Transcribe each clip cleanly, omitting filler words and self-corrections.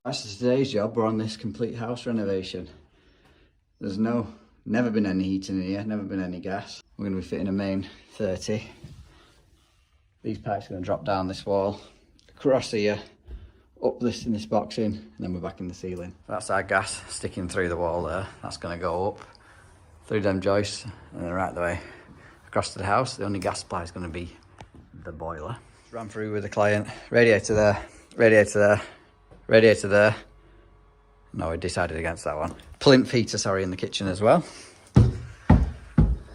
That's today's job. We're on this complete house renovation. There's never been any heating in here, never been any gas. We're going to be fitting a main 30. These pipes are going to drop down this wall, across here, up this in this box in, and then we're back in the ceiling. That's our gas sticking through the wall there. That's going to go up through them joists and then right the way across to the house. The only gas supply is going to be the boiler. Ran through with the client. Radiator there, radiator there, radiator there. No, we decided against that one. Plinth heater, sorry, in the kitchen as well.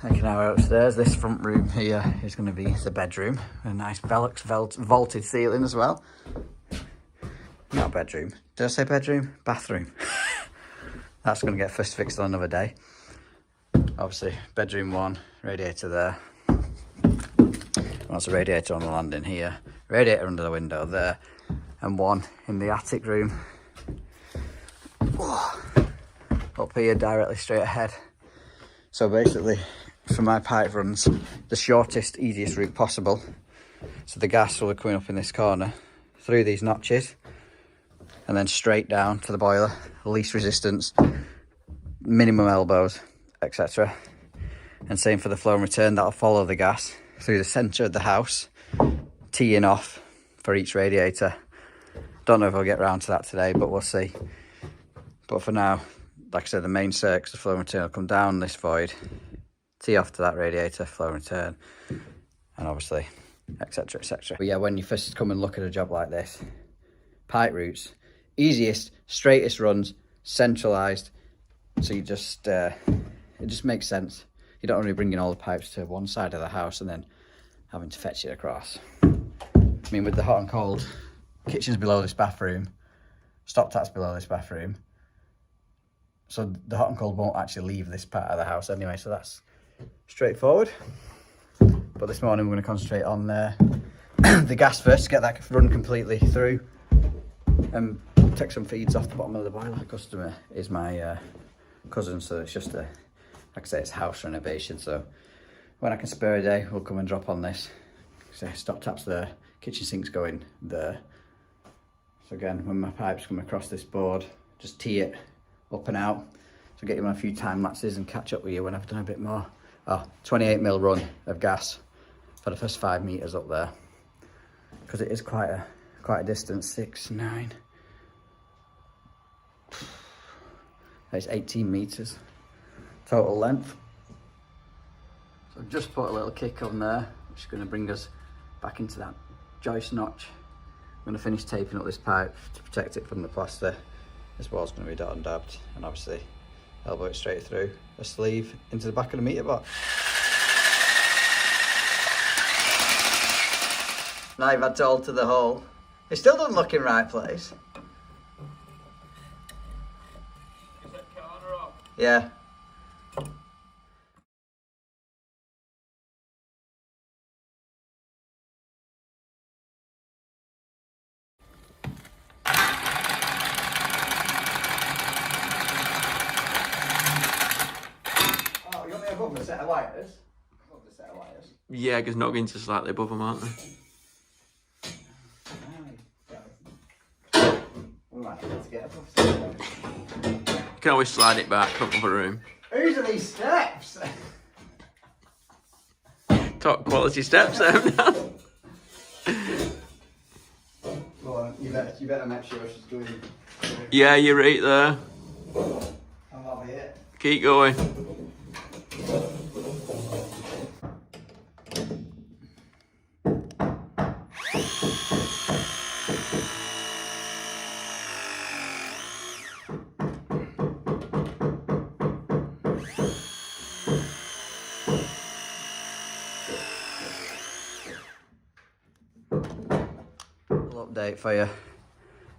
Taking our upstairs. This front room here is going to be the bedroom. A nice vaulted ceiling as well. Not bedroom. Did I say bedroom? Bathroom. That's going to get first fixed on another day. Obviously, bedroom 1, radiator there. That's a radiator on the landing here. Radiator under the window there. And 1 in the attic room. Up here, directly straight ahead. So basically, for my pipe runs, the shortest, easiest route possible. So the gas will be coming up in this corner, through these notches, and then straight down to the boiler. Least resistance, minimum elbows, etc. And same for the flow and return, that'll follow the gas through the centre of the house, teeing off for each radiator. Don't know if I'll get round to that today, but we'll see. But for now, like I said, the main circuit, the flow and return will come down this void, tee off to that radiator, flow and return, and obviously, etc, etc. But yeah, when you first come and look at a job like this, pipe routes, easiest, straightest runs, centralised, so you just, it just makes sense. You don't only bring in all the pipes to one side of the house and then having to fetch it across. I mean, with the hot and cold, kitchen's below this bathroom, stop tap's below this bathroom, so the hot and cold won't actually leave this part of the house anyway, so that's straightforward. But this morning we're going to concentrate on the gas first, get that run completely through, and take some feeds off the bottom of the boiler. The customer is my cousin, so it's just like I say, it's house renovation, so when I can spare a day, we'll come and drop on this. So stop taps there, kitchen sink's going there. So again, when my pipes come across this board, just tee it up and out. So get you on a few time lapses and catch up with you when I've done a bit more. 28mm run of gas for the first 5 meters up there, because it is quite a distance. 6, 9. It's 18 meters total length. So I've just put a little kick on there, which is going to bring us back into that joist notch. I'm going to finish taping up this pipe to protect it from the plaster. This wall's going to be dot and dabbed, and obviously elbow it straight through a sleeve into the back of the meter box. Now you've had to alter the hole. It still doesn't look in right place. Is that corner off? Yeah. Above the set of wires. Above the set of wires. Yeah, because noggins are slightly above them, aren't they? We might be able to get above the You can always slide it back from the room. Whose are these steps? Top quality steps there now. Go on, you better make sure she's going. Yeah, you're right there. I'll be it. Keep going. Little update for you.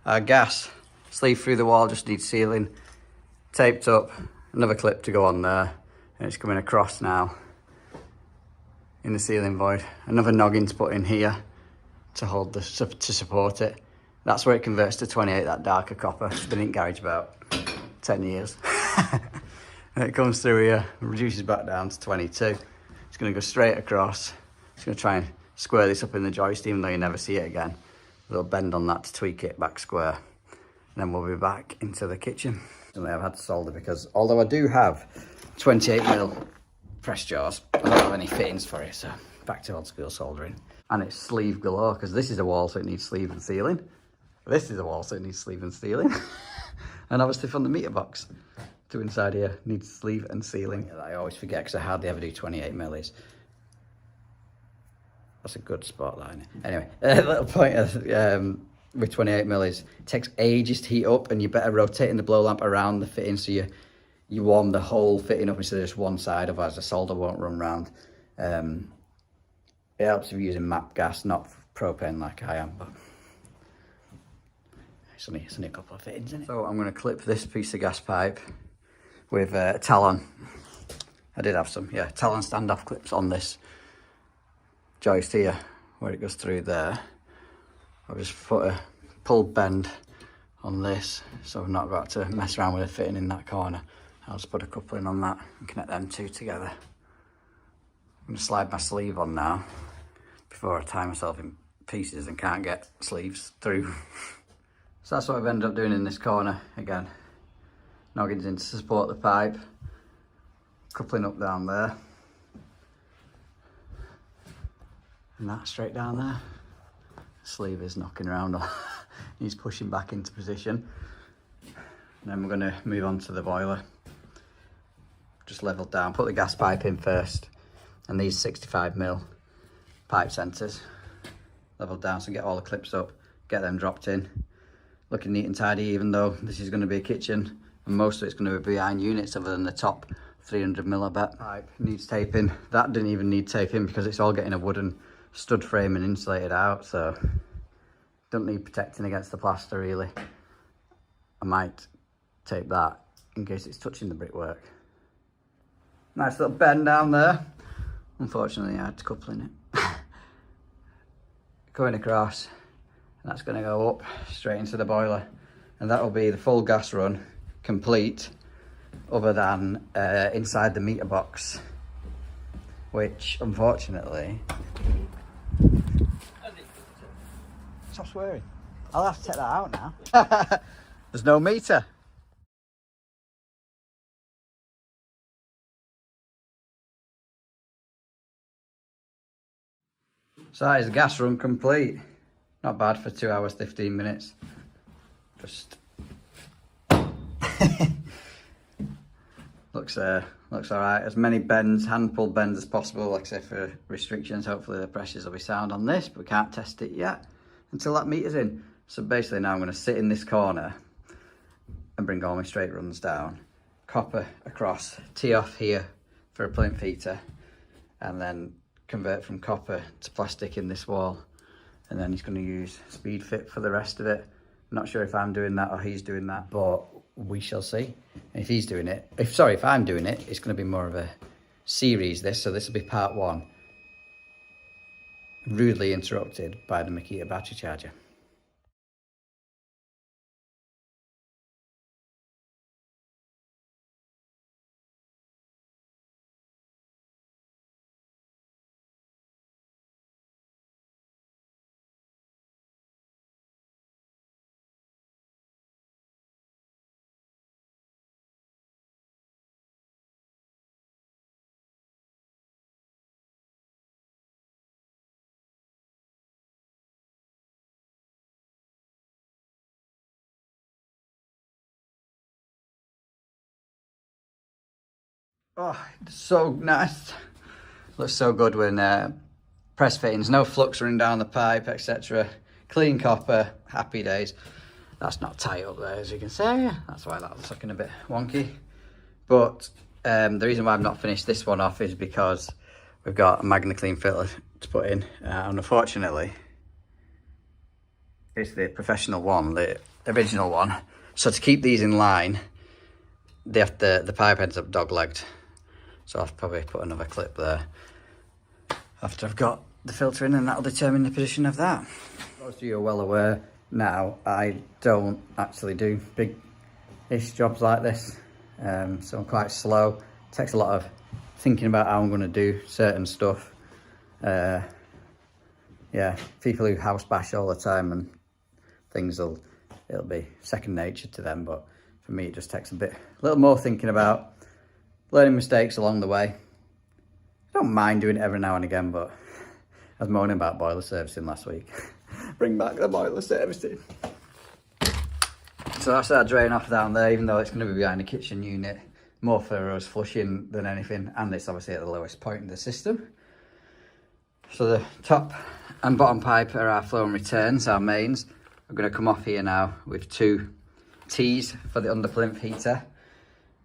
Our gas sleeve through the wall just needs sealing, taped up, another clip to go on there, and it's coming across now in the ceiling void. Another noggin to put in here to hold to support it. That's where it converts to 28, that darker copper. It's been in garage about 10 years. And it comes through here, reduces back down to 22. It's going to go straight across. It's going to try and square this up in the joist, even though you never see it again. A little bend on that to tweak it back square. and then we'll be back into the kitchen. And I've had to solder because although I do have 28mm press jaws, I don't have any fittings for it, so back to old school soldering. And it's sleeve galore, because this is a wall, so it needs sleeve and sealing. This is a wall, so it needs sleeve and sealing. And obviously from the meter box to inside here needs sleeve and sealing. I always forget because I hardly ever do 28mm. That's a good spot, that, isn't it? Anyway, a little point with 28mm is it takes ages to heat up, and you're better rotating the blow lamp around the fitting so you warm the whole fitting up instead of just one side, otherwise the solder won't run round. It helps if you're using MAP gas, not propane like I am, but it's only a couple of fittings, isn't it? So I'm going to clip this piece of gas pipe with Talon. I did have some, yeah, Talon standoff clips on this joist here, where it goes through there. I've just put a pulled bend on this, so I've not got to mess around with the fitting in that corner. I'll just put a coupling on that and connect them two together. I'm going to slide my sleeve on now before I tie myself in pieces and can't get sleeves through. So that's what I've ended up doing in this corner. Again, noggins in to support the pipe, coupling up down there, and that straight down there. The sleeve is knocking around, he's pushing back into position. And then we're going to move on to the boiler. Just leveled down, put the gas pipe in first, and these 65mm pipe centres leveled down, so get all the clips up, get them dropped in. Looking neat and tidy, even though this is going to be a kitchen and most of it's going to be behind units other than the top 300mm, I bet. Pipe needs taping. That didn't even need taping because it's all getting a wooden stud frame and insulated out, so don't need protecting against the plaster really. I might tape that in case it's touching the brickwork. Nice little bend down there. Unfortunately I had to couple in it. Going across, and that's going to go up straight into the boiler, and that will be the full gas run complete, other than inside the meter box, which unfortunately... Stop swearing. I'll have to take that out now. There's no meter. So that is the gas run complete. Not bad for 2 hours, 15 minutes. Just looks all right. As many bends, hand pulled bends as possible, like I say, for restrictions. Hopefully the pressures will be sound on this, but we can't test it yet until that meter's in. So basically now I'm going to sit in this corner and bring all my straight runs down. Copper across, tee off here for a plinth heater, and then convert from copper to plastic in this wall, and then he's going to use speed fit for the rest of it. I'm not sure if I'm doing that or he's doing that, but we shall see. And if he's doing it, if I'm doing it, it's going to be more of a series this, so this will be part one, rudely interrupted by the Makita battery charger. Oh, it's so nice. Looks so good when press fittings, no flux running down the pipe, etc. Clean copper, happy days. That's not tight up there, as you can see. That's why that looks looking a bit wonky. But the reason why I've not finished this one off is because we've got a MagnaClean filter to put in. And unfortunately, it's the professional one, the original one. So to keep these in line, the pipe ends up dog-legged. So I'll probably put another clip there after I've got the filter in, and that'll determine the position of that. Most of you are well aware now, I don't actually do big-ish jobs like this. So I'm quite slow. It takes a lot of thinking about how I'm going to do certain stuff. Yeah, people who house bash all the time and things will it'll be second nature to them, but for me it just takes a little more thinking about, learning mistakes along the way. I don't mind doing it every now and again, but I was moaning about boiler servicing last week. Bring back the boiler servicing. So that's our drain off down there, even though it's going to be behind the kitchen unit. More for us flushing than anything, and it's obviously at the lowest point in the system. So the top and bottom pipe are our flow and returns, our mains. We're going to come off here now with 2 T's for the under plinth heater,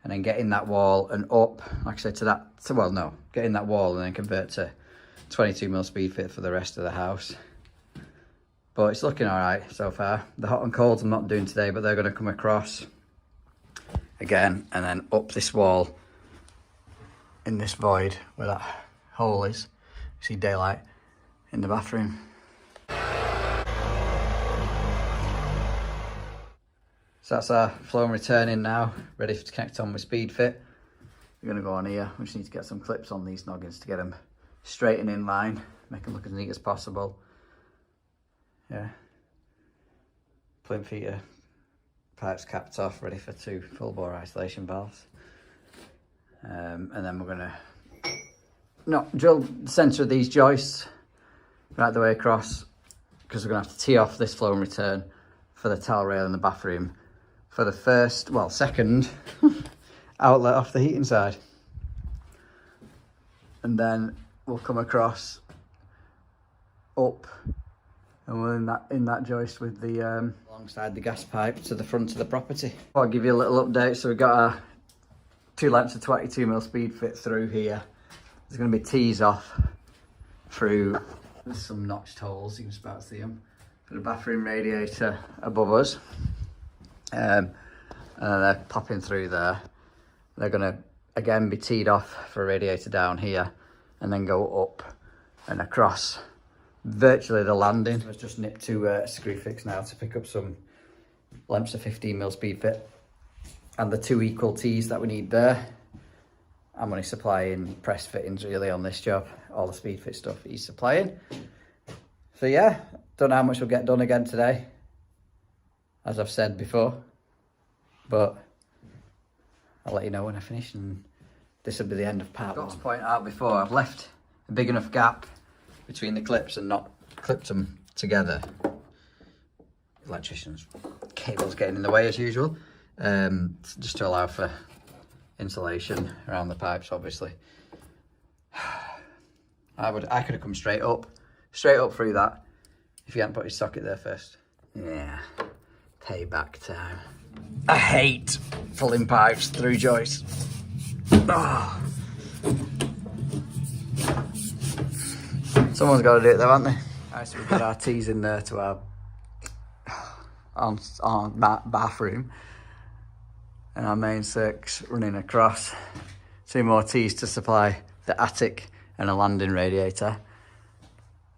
and then get in that wall and up, like I said, to that, well no, get in that wall and then convert to 22mm speed fit for the rest of the house. But it's looking all right so far. The hot and colds I'm not doing today, but they're going to come across again and then up this wall in this void where that hole is. You see daylight in the bathroom. So that's our flow and return in now, ready to connect on with speed fit. We're going to go on here. We just need to get some clips on these noggins to get them straight and in line, make them look as neat as possible. Yeah. Plinth heater pipes capped off, ready for 2 full bore isolation valves. And then we're going to drill the centre of these joists right the way across, because we're going to have to tee off this flow and return for the towel rail in the bathroom for the second outlet off the heating side. And then we'll come across up, and we're in that joist with the alongside the gas pipe to the front of the property. I'll give you a little update. So we've got our 2 lengths of 22mm speed fit through here. There's going to be tees off through, there's some notched holes, you can just about see them, for the bathroom radiator above us. And they're popping through there. They're going to again be teed off for a radiator down here, and then go up and across virtually the landing. Let's just nip to a screw fix now to pick up some lengths of 15mm speed fit and the 2 equal tees that we need there. I'm only supplying press fittings really on this job, all the speed fit stuff he's supplying. So yeah, don't know how much we'll get done again today, as I've said before, but I'll let you know when I finish, and this will be the end of part 1. I got to point out before, I've left a big enough gap between the clips and not clipped them together. Electricians' cables getting in the way as usual, just to allow for insulation around the pipes, obviously. I could have come straight up through that if you hadn't put your socket there first. Yeah, payback time. I hate pulling pipes through joists. Oh. Someone's got to do it though, haven't they? Alright, so we've got our tees in there to our bathroom, and our main circuits running across. 2 more tees to supply the attic and a landing radiator.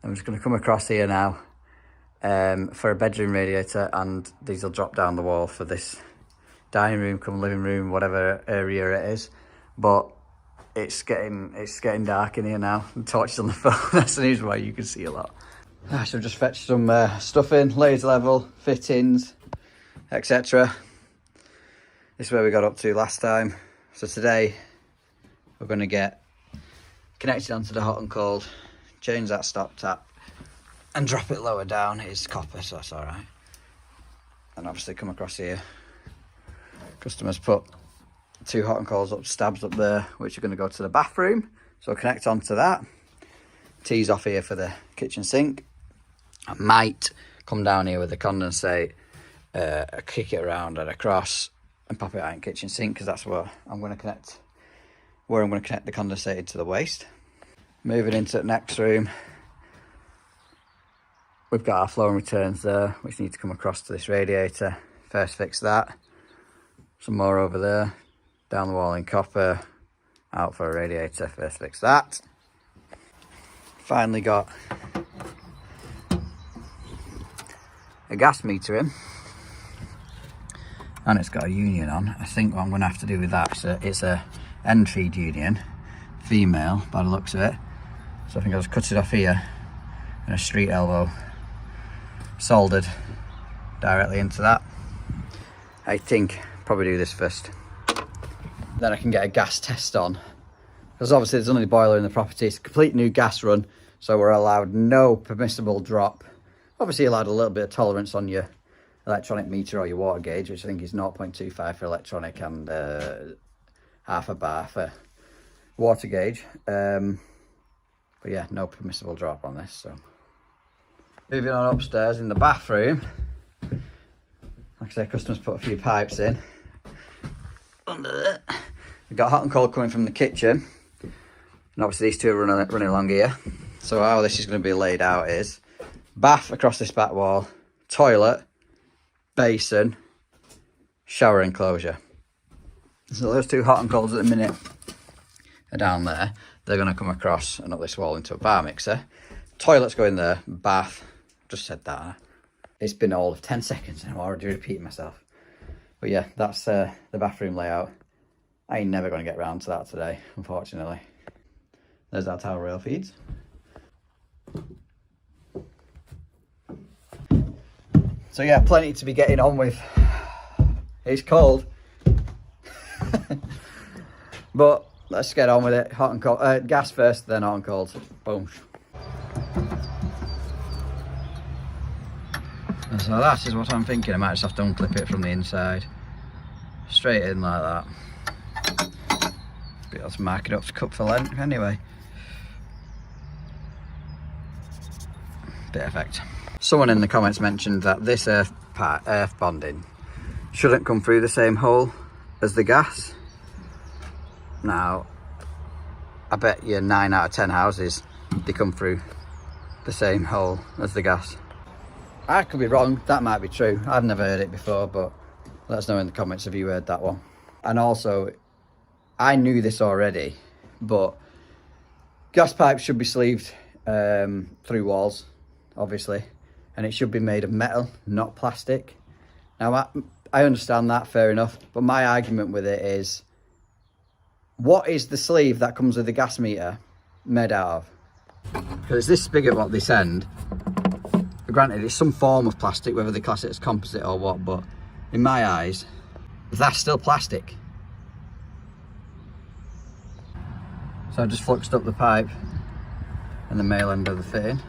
I'm just going to come across here now for a bedroom radiator, and these will drop down the wall for this dining room, come living room, whatever area it is. But it's getting dark in here now. The torch is on the phone. That's the reason why you can see a lot. So just fetched some stuff in, laser level, fittings, etc. This is where we got up to last time. So today we're going to get connected onto the hot and cold, change that stop tap and drop it lower down. It's copper, so that's all right. And obviously come across here. Customers put 2 hot and colds up, stabs up there, which are going to go to the bathroom. So connect onto that. Tees off here for the kitchen sink. I might come down here with the condensate, kick it around and across and pop it out in kitchen sink, because that's where I'm going to connect the condensate into the waste. Moving into the next room, we've got our flow and returns there, which need to come across to this radiator. First fix that. Some more over there, down the wall in copper, out for a radiator. First fix that. Finally got a gas meter in, and it's got a union on. I think what I'm going to have to do with that, it's a end feed union, female by the looks of it. So I think I'll just cut it off here and a street elbow soldered directly into that. I think probably do this first. Then I can get a gas test on. Because obviously there's only a boiler in the property. It's a complete new gas run, so we're allowed no permissible drop. Obviously allowed a little bit of tolerance on your electronic meter or your water gauge, which I think is 0.25 for electronic and half a bar for water gauge. But yeah, no permissible drop on this. So moving on upstairs in the bathroom. Like I said, customers put a few pipes in. Under there. We've got hot and cold coming from the kitchen. And obviously these two are running along here. So how this is going to be laid out is bath across this back wall, toilet, basin, shower enclosure. So those two hot and colds at the minute are down there. They're going to come across and up this wall into a bar mixer. Toilet's going there, bath, just said that. It's been all of 10 seconds and I'm already repeating myself. But yeah, that's the bathroom layout. I ain't never going to get round to that today, unfortunately. There's our towel rail feeds. So yeah, plenty to be getting on with. It's cold. But let's get on with it. Hot and cold. Gas first, then hot and cold. Boom. And so that is what I'm thinking. I might just have to unclip it from the inside. Straight in like that. Be able to mark it up to cut for length anyway. Bit of effect. Someone in the comments mentioned that this earth bonding shouldn't come through the same hole as the gas. Now, I bet you 9 out of 10 houses, they come through the same hole as the gas. I could be wrong, that might be true. I've never heard it before, but let us know in the comments if you heard that one. And also, I knew this already, but gas pipes should be sleeved through walls, obviously, and it should be made of metal, not plastic. Now, I understand that, fair enough, but my argument with it is, what is the sleeve that comes with the gas meter made out of? Because it's this spigot at this end. Granted, it's some form of plastic, whether they class it as composite or what, but in my eyes, that's still plastic. So I just fluxed up the pipe and the male end of the fitting.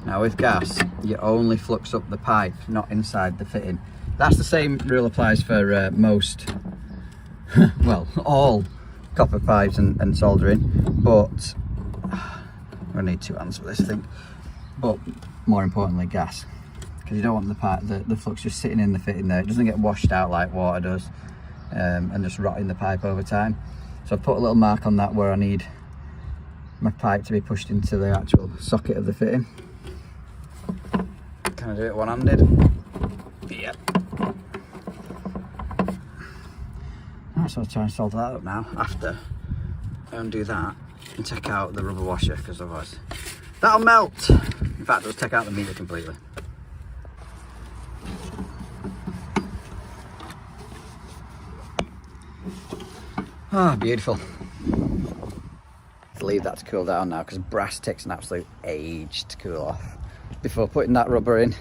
Now with gas, you only flux up the pipe, not inside the fitting. That's the same rule applies for most, well, all copper pipes and soldering, but I'm gonna need 2 hands for this, I think. But more importantly, gas, because you don't want the pipe, the flux just sitting in the fitting there. It doesn't get washed out like water does, and just rotting the pipe over time. So I've put a little mark on that where I need my pipe to be pushed into the actual socket of the fitting. Can I do it one-handed? Yep. Right, so I'll try and solve that up now after I undo that and take out the rubber washer, because otherwise that'll melt. In fact, let's take out the meter completely. Ah, beautiful. Let's leave that to cool down now, because brass takes an absolute age to cool off before putting that rubber in.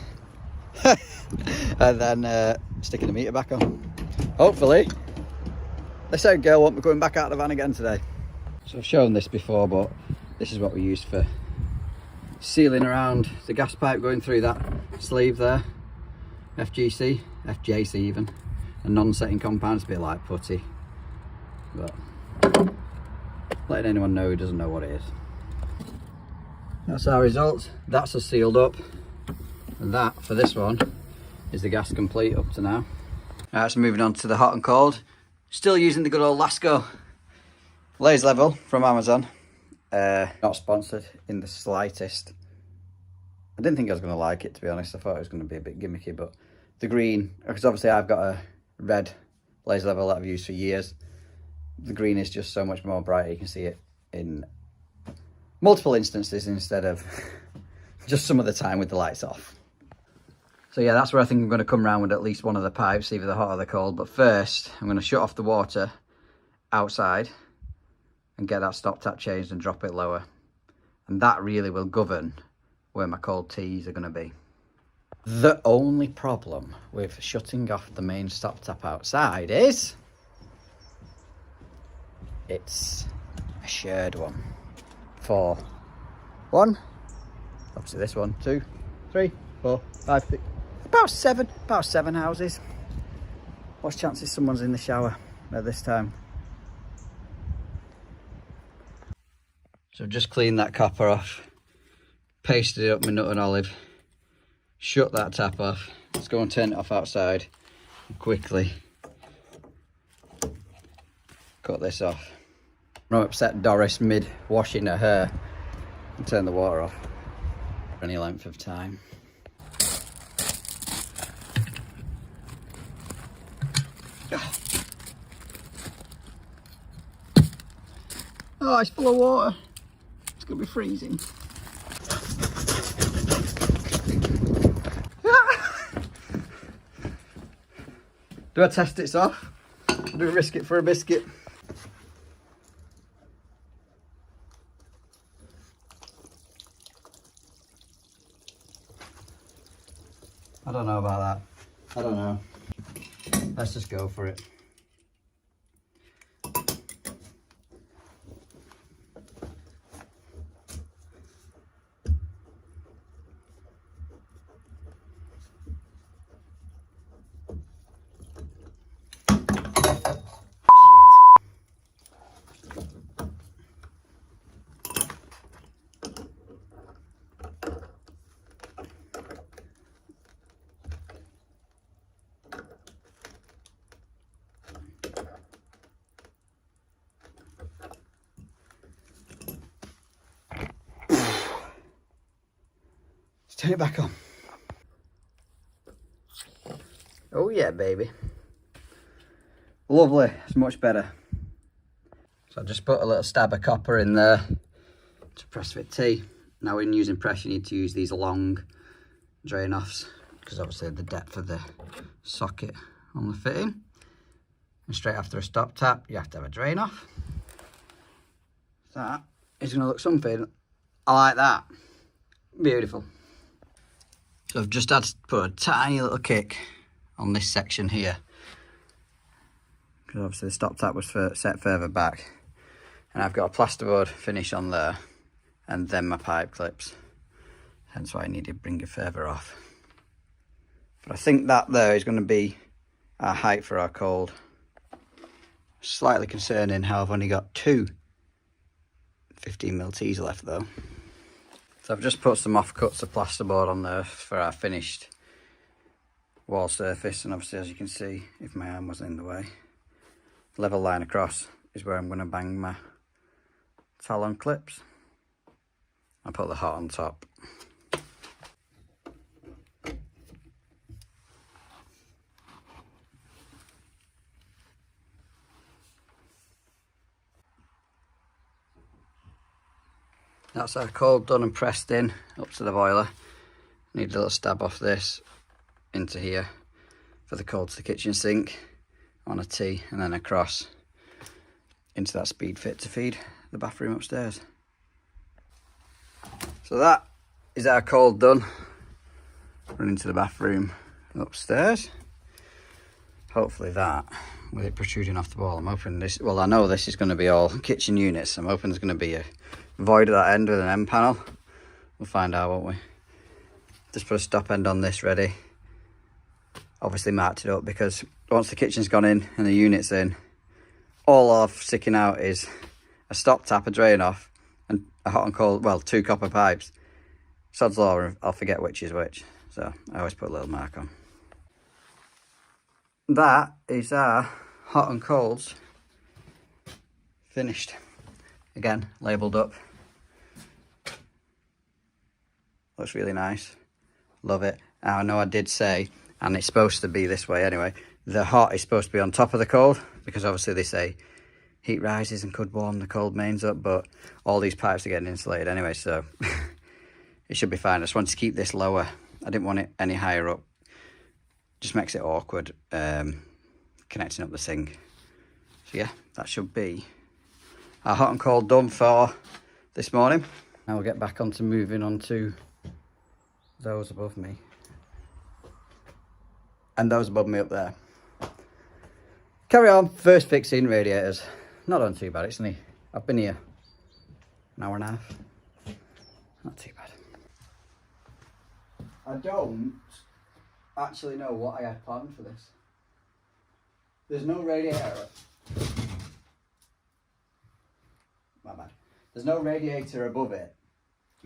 And then sticking the meter back on. Hopefully. They said girl won't be going back out of the van again today. So I've shown this before, but this is what we used for sealing around the gas pipe going through that sleeve there. FGC, FJC even. A non-setting compound, it's a bit like putty. But letting anyone know who doesn't know what it is. That's our results. That's us sealed up. And that, for this one, is the gas complete up to now. Alright, so moving on to the hot and cold. Still using the good old Lasco Laser Level from Amazon. Not sponsored in the slightest. I didn't think I was going to like it, to be honest. I thought it was going to be a bit gimmicky, but the green, because obviously I've got a red Laser Level that I've used for years. The green is just so much more brighter. You can see it in multiple instances instead of just some of the time with the lights off. So yeah, that's where I think I'm going to come around with at least one of the pipes, either the hot or the cold. But first, I'm going to shut off the water outside and get that stop tap changed and drop it lower. And that really will govern where my cold teas are going to be. The only problem with shutting off the main stop tap outside is it's a shared one for one, obviously this one, 2, 3, 4, 5, 6, about seven houses. What's chances someone's in the shower at this time? So just cleaned that copper off, pasted it up with nut and olive, shut that tap off. Let's go and turn it off outside quickly. Cut this off. I'm not upset Doris mid washing her hair and turn the water off for any length of time. Oh, it's full of water. It's gonna be freezing. Do I test this off? Do I risk it for a biscuit? I don't know about that. I don't know. Let's just go for it. Turn it back on. Oh yeah, baby. Lovely, it's much better. So I just put a little stab of copper in there to press fit T. Now when using press, you need to use these long drain offs because obviously the depth of the socket on the fitting. And straight after a stop tap, you have to have a drain off. That is going to look something. I like that. Beautiful. So I've just had to put a tiny little kick on this section here because obviously the stop tap was set further back, and I've got a plasterboard finish on there and then my pipe clips, hence why I needed to bring it further off. But I think that there is going to be our height for our cold. Slightly concerning how I've only got 2 15mm tees left though. So I've just put some offcuts of plasterboard on there for our finished wall surface, and obviously as you can see, if my arm wasn't in the way, level line across is where I'm going to bang my talon clips. I'll put the hot on top. That's our cold done and pressed in up to the boiler. Need a little stab off this into here for the cold to the kitchen sink on a T, and then across into that speed fit to feed the bathroom upstairs. So that is our cold done. Run into the bathroom upstairs. Hopefully that, with it protruding off the wall, I'm hoping this, well I know this is going to be all kitchen units. I'm hoping there's going to be a void at that end with an end panel. We'll find out, won't we? Just put a stop end on this ready. Obviously marked it up because once the kitchen's gone in and the unit's in, all I've sticking out is a stop tap, a drain off, and a hot and cold, well, 2 copper pipes. Sod's law, I'll forget which is which. So I always put a little mark on. That is our hot and colds finished. Again, labelled up. Looks really nice. Love it. Now, I know I did say, and it's supposed to be this way anyway, the hot is supposed to be on top of the cold, because obviously they say heat rises and could warm the cold mains up, but all these pipes are getting insulated anyway, so it should be fine. I just wanted to keep this lower. I didn't want it any higher up. Just makes it awkward connecting up the sink. So yeah, that should be our hot and cold done for this morning. Now we'll get back on to moving on to those above me. and those above me up there. Carry on, first fixing radiators. Not done too bad, it's only, I've been here an hour and a half. Not too bad. I don't actually know what I had planned for this. There's no radiator. My bad. There's no radiator above it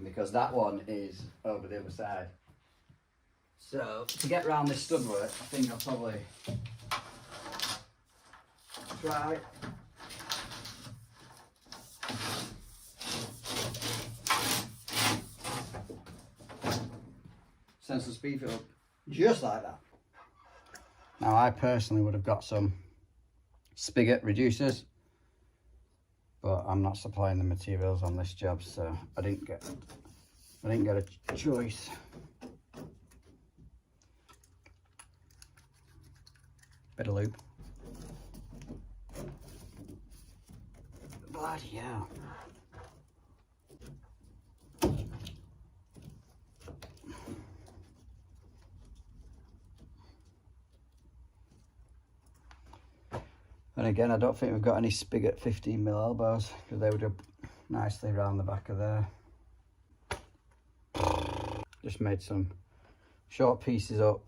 because that one is over the other side. So to get around this stud work, I think I'll probably try send some speed fit up just like that. Now I personally would have got some spigot reducers, but I'm not supplying the materials on this job, so I didn't get a choice. Bit of lube. Bloody hell. And again, I don't think we've got any spigot 15mm elbows because they would have nicely around the back of there. Just made some short pieces up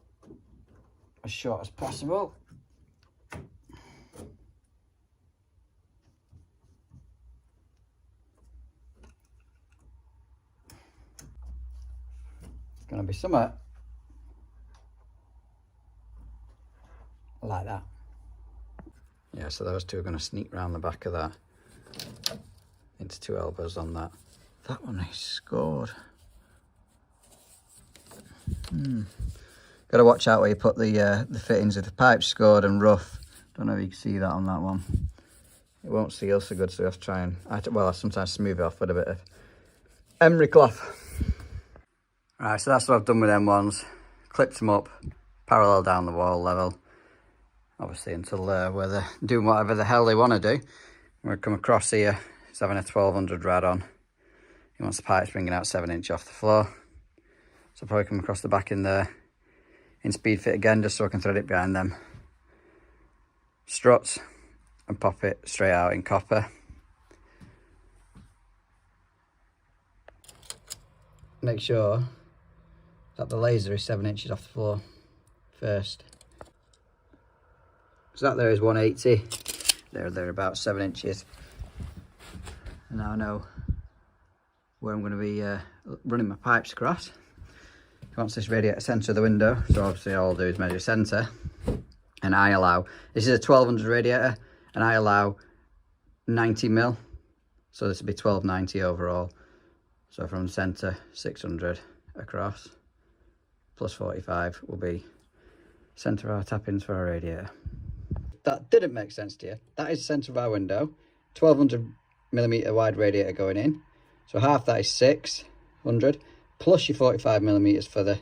as short as possible. Gonna be somewhere like that. Yeah, so those two are going to sneak round the back of that into 2 elbows on that. That one is scored. Got to watch out where you put the fittings of the pipe, scored and rough. Don't know if you can see that on that one. It won't seal so good, so you have to try and, I sometimes smooth it off with a bit of emery cloth. Right, so that's what I've done with them ones. Clipped them up, parallel down the wall level. Obviously until where they're doing whatever the hell they want to do. We're come across here, he's having a 1200 rad on. He wants the pipes bringing out 7" off the floor. So I'll probably come across the back in there in speed fit again, just so I can thread it behind them struts and pop it straight out in copper. Make sure that the laser is 7" off the floor first. So that there is 180. They're about 7 inches. And now I know where I'm going to be running my pipes across. He wants this radiator centre of the window, so obviously all I'll do is measure centre. And I allow, this is a 1200 radiator, and I allow 90mm. So this will be 1290 overall. So from centre, 600 across, plus 45 will be centre of our tap-ins for our radiator. That didn't make sense to you. That is the centre of our window, 1200mm wide radiator going in. So half that is 600, plus your 45mm for the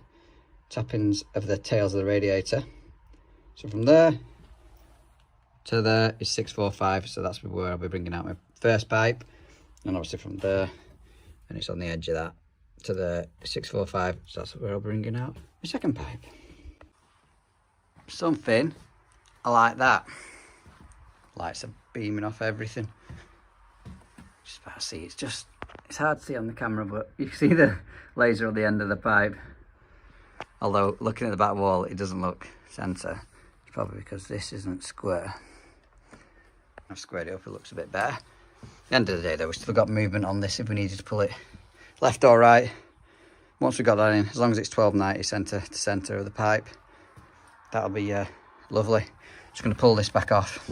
tap-ins of the tails of the radiator. So from there to there is 645, so that's where I'll be bringing out my first pipe. And obviously from there, and it's on the edge of that, to the 645, so that's where I'll be bringing out my second pipe. Something I like that. Lights are beaming off everything. Just about to see, it's hard to see on the camera, but you can see the laser on the end of the pipe. Although looking at the back wall, it doesn't look centre. It's probably because this isn't square. I've squared it up, it looks a bit better. At the end of the day though, we've still got movement on this if we needed to pull it left or right. Once we got that in, as long as it's 1290 centre to centre of the pipe, that'll be lovely. Just going to pull this back off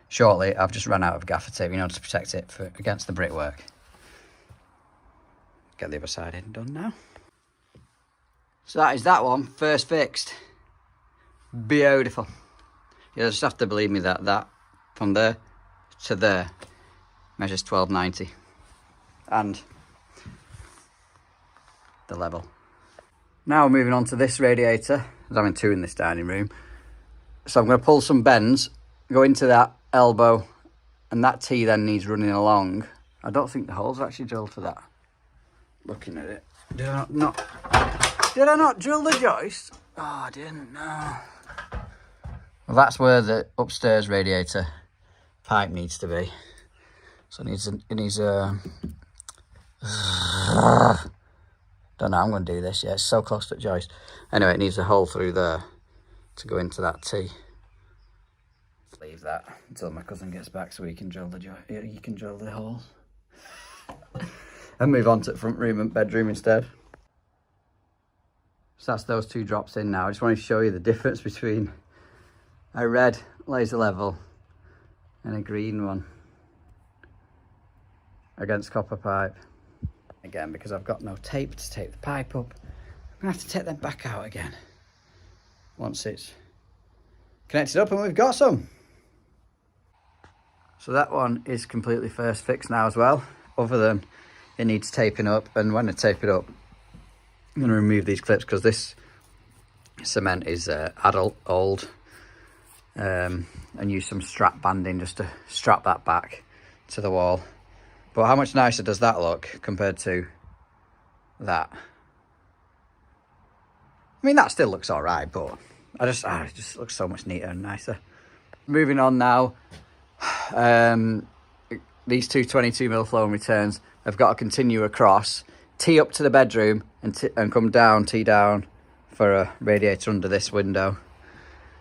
shortly. I've just run out of gaffer tape, to protect it against the brickwork. Get the other side in done now. So that is that one, first fixed. Beautiful. You just have to believe me that from there to there measures 1290. And the level. Now we're moving on to this radiator. There's having 2 in this dining room. So I'm going to pull some bends, go into that elbow, and that T then needs running along. I don't think the holes are actually drilled for that. Looking at it. Did I not drill the joist? Oh, I didn't know. Well, that's where the upstairs radiator pipe needs to be. So it needs a... Don't know, I'm going to do this. Yeah, it's so close to the joist. Anyway, it needs a hole through there to go into that T. Leave that until my cousin gets back so he can drill the holes. And move on to the front room and bedroom instead. So that's those two drops in now. I just want to show you the difference between a red laser level and a green one against copper pipe. Again, because I've got no tape to tape the pipe up, I'm gonna have to take them back out again once it's connected up, and we've got some. So that one is completely first fixed now as well, other than it needs taping up. And when I tape it up, I'm going to remove these clips because this cement is adult, old, and use some strap banding just to strap that back to the wall. But how much nicer does that look compared to that? I mean, that still looks all right, but it just looks so much neater and nicer. Moving on now, these two 22mm flow and returns have got to continue across, tee up to the bedroom and come down, tee down for a radiator under this window.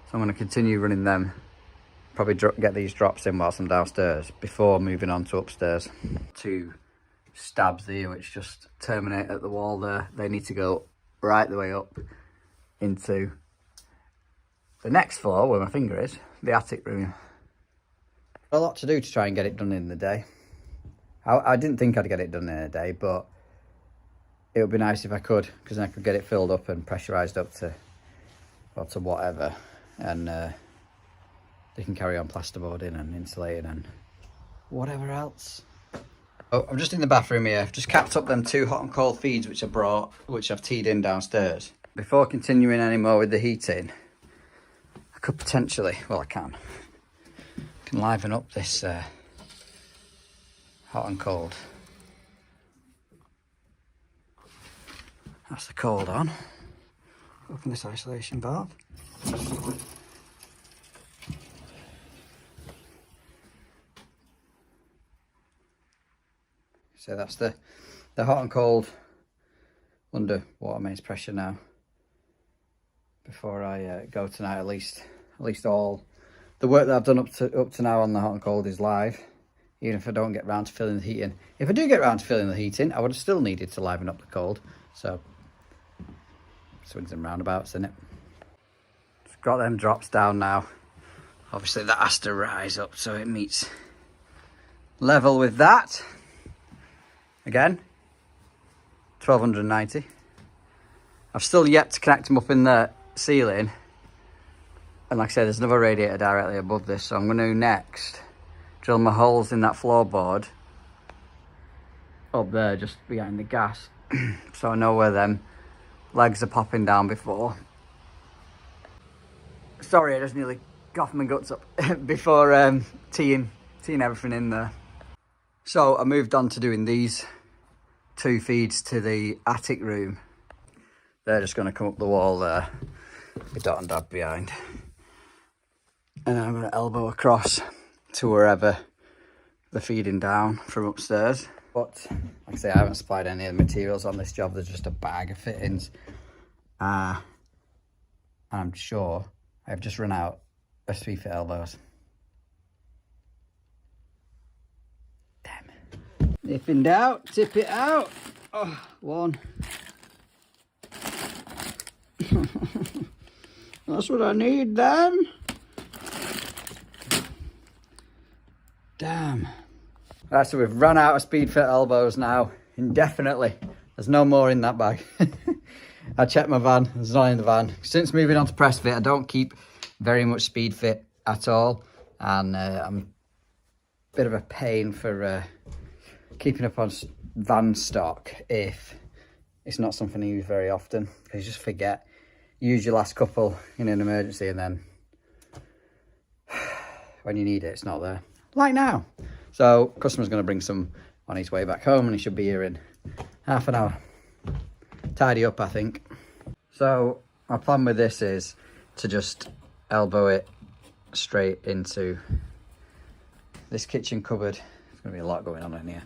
So I'm going to continue running them, probably get these drops in whilst I'm downstairs before moving on to upstairs. Two stabs here which just terminate at the wall there. They need to go right the way up into the next floor where my finger is, the attic room. A lot to do to try and get it done in the day. I didn't think I'd get it done in a day, but it would be nice if I could, because then I could get it filled up and pressurised up to, well, to whatever, and they can carry on plasterboarding and insulating and whatever else. Oh, I'm just in the bathroom here. I've just capped up them two hot and cold feeds which I brought, which I've teed in downstairs. Before continuing any more with the heating, I could potentially, well, I can liven up this hot and cold. That's the cold on. Open this isolation valve. So that's the hot and cold under water mains pressure now. Before I go tonight, at least all the work that I've done up to now on the hot and cold is live. Even if I don't get round to filling the heating. If I do get round to filling the heating, I would have still needed to liven up the cold. So, swings and roundabouts, innit? Just got them drops down now. Obviously that has to rise up so it meets level with that. Again, 1290. I've still yet to connect them up in the ceiling. And like I said, there's another radiator directly above this, so I'm going to next drill my holes in that floorboard up there just behind the gas so I know where them legs are popping down before. Sorry, I just nearly coughed my guts up before teeing everything in there. So I moved on to doing these two feeds to the attic room. They're just going to come up the wall there with dot and dab behind. And then I'm going to elbow across to wherever they're feeding down from upstairs. But like I say, I haven't supplied any of the materials on this job. There's just a bag of fittings. And I'm sure I've just run out of 3-foot elbows. Damn. If in doubt, tip it out. Oh, one. That's what I need, then. Damn. Right, so we've run out of speed fit elbows now, indefinitely. There's no more in that bag. I checked my van, there's none in the van. Since moving on to press fit, I don't keep very much speed fit at all. And I'm a bit of a pain for keeping up on van stock if it's not something I use very often. Because you just forget. You use your last couple in an emergency and then when you need it, it's not there. Like now. So customer's going to bring some on his way back home and he should be here in half an hour. Tidy up, I think. So my plan with this is to just elbow it straight into this kitchen cupboard. There's going to be a lot going on in here.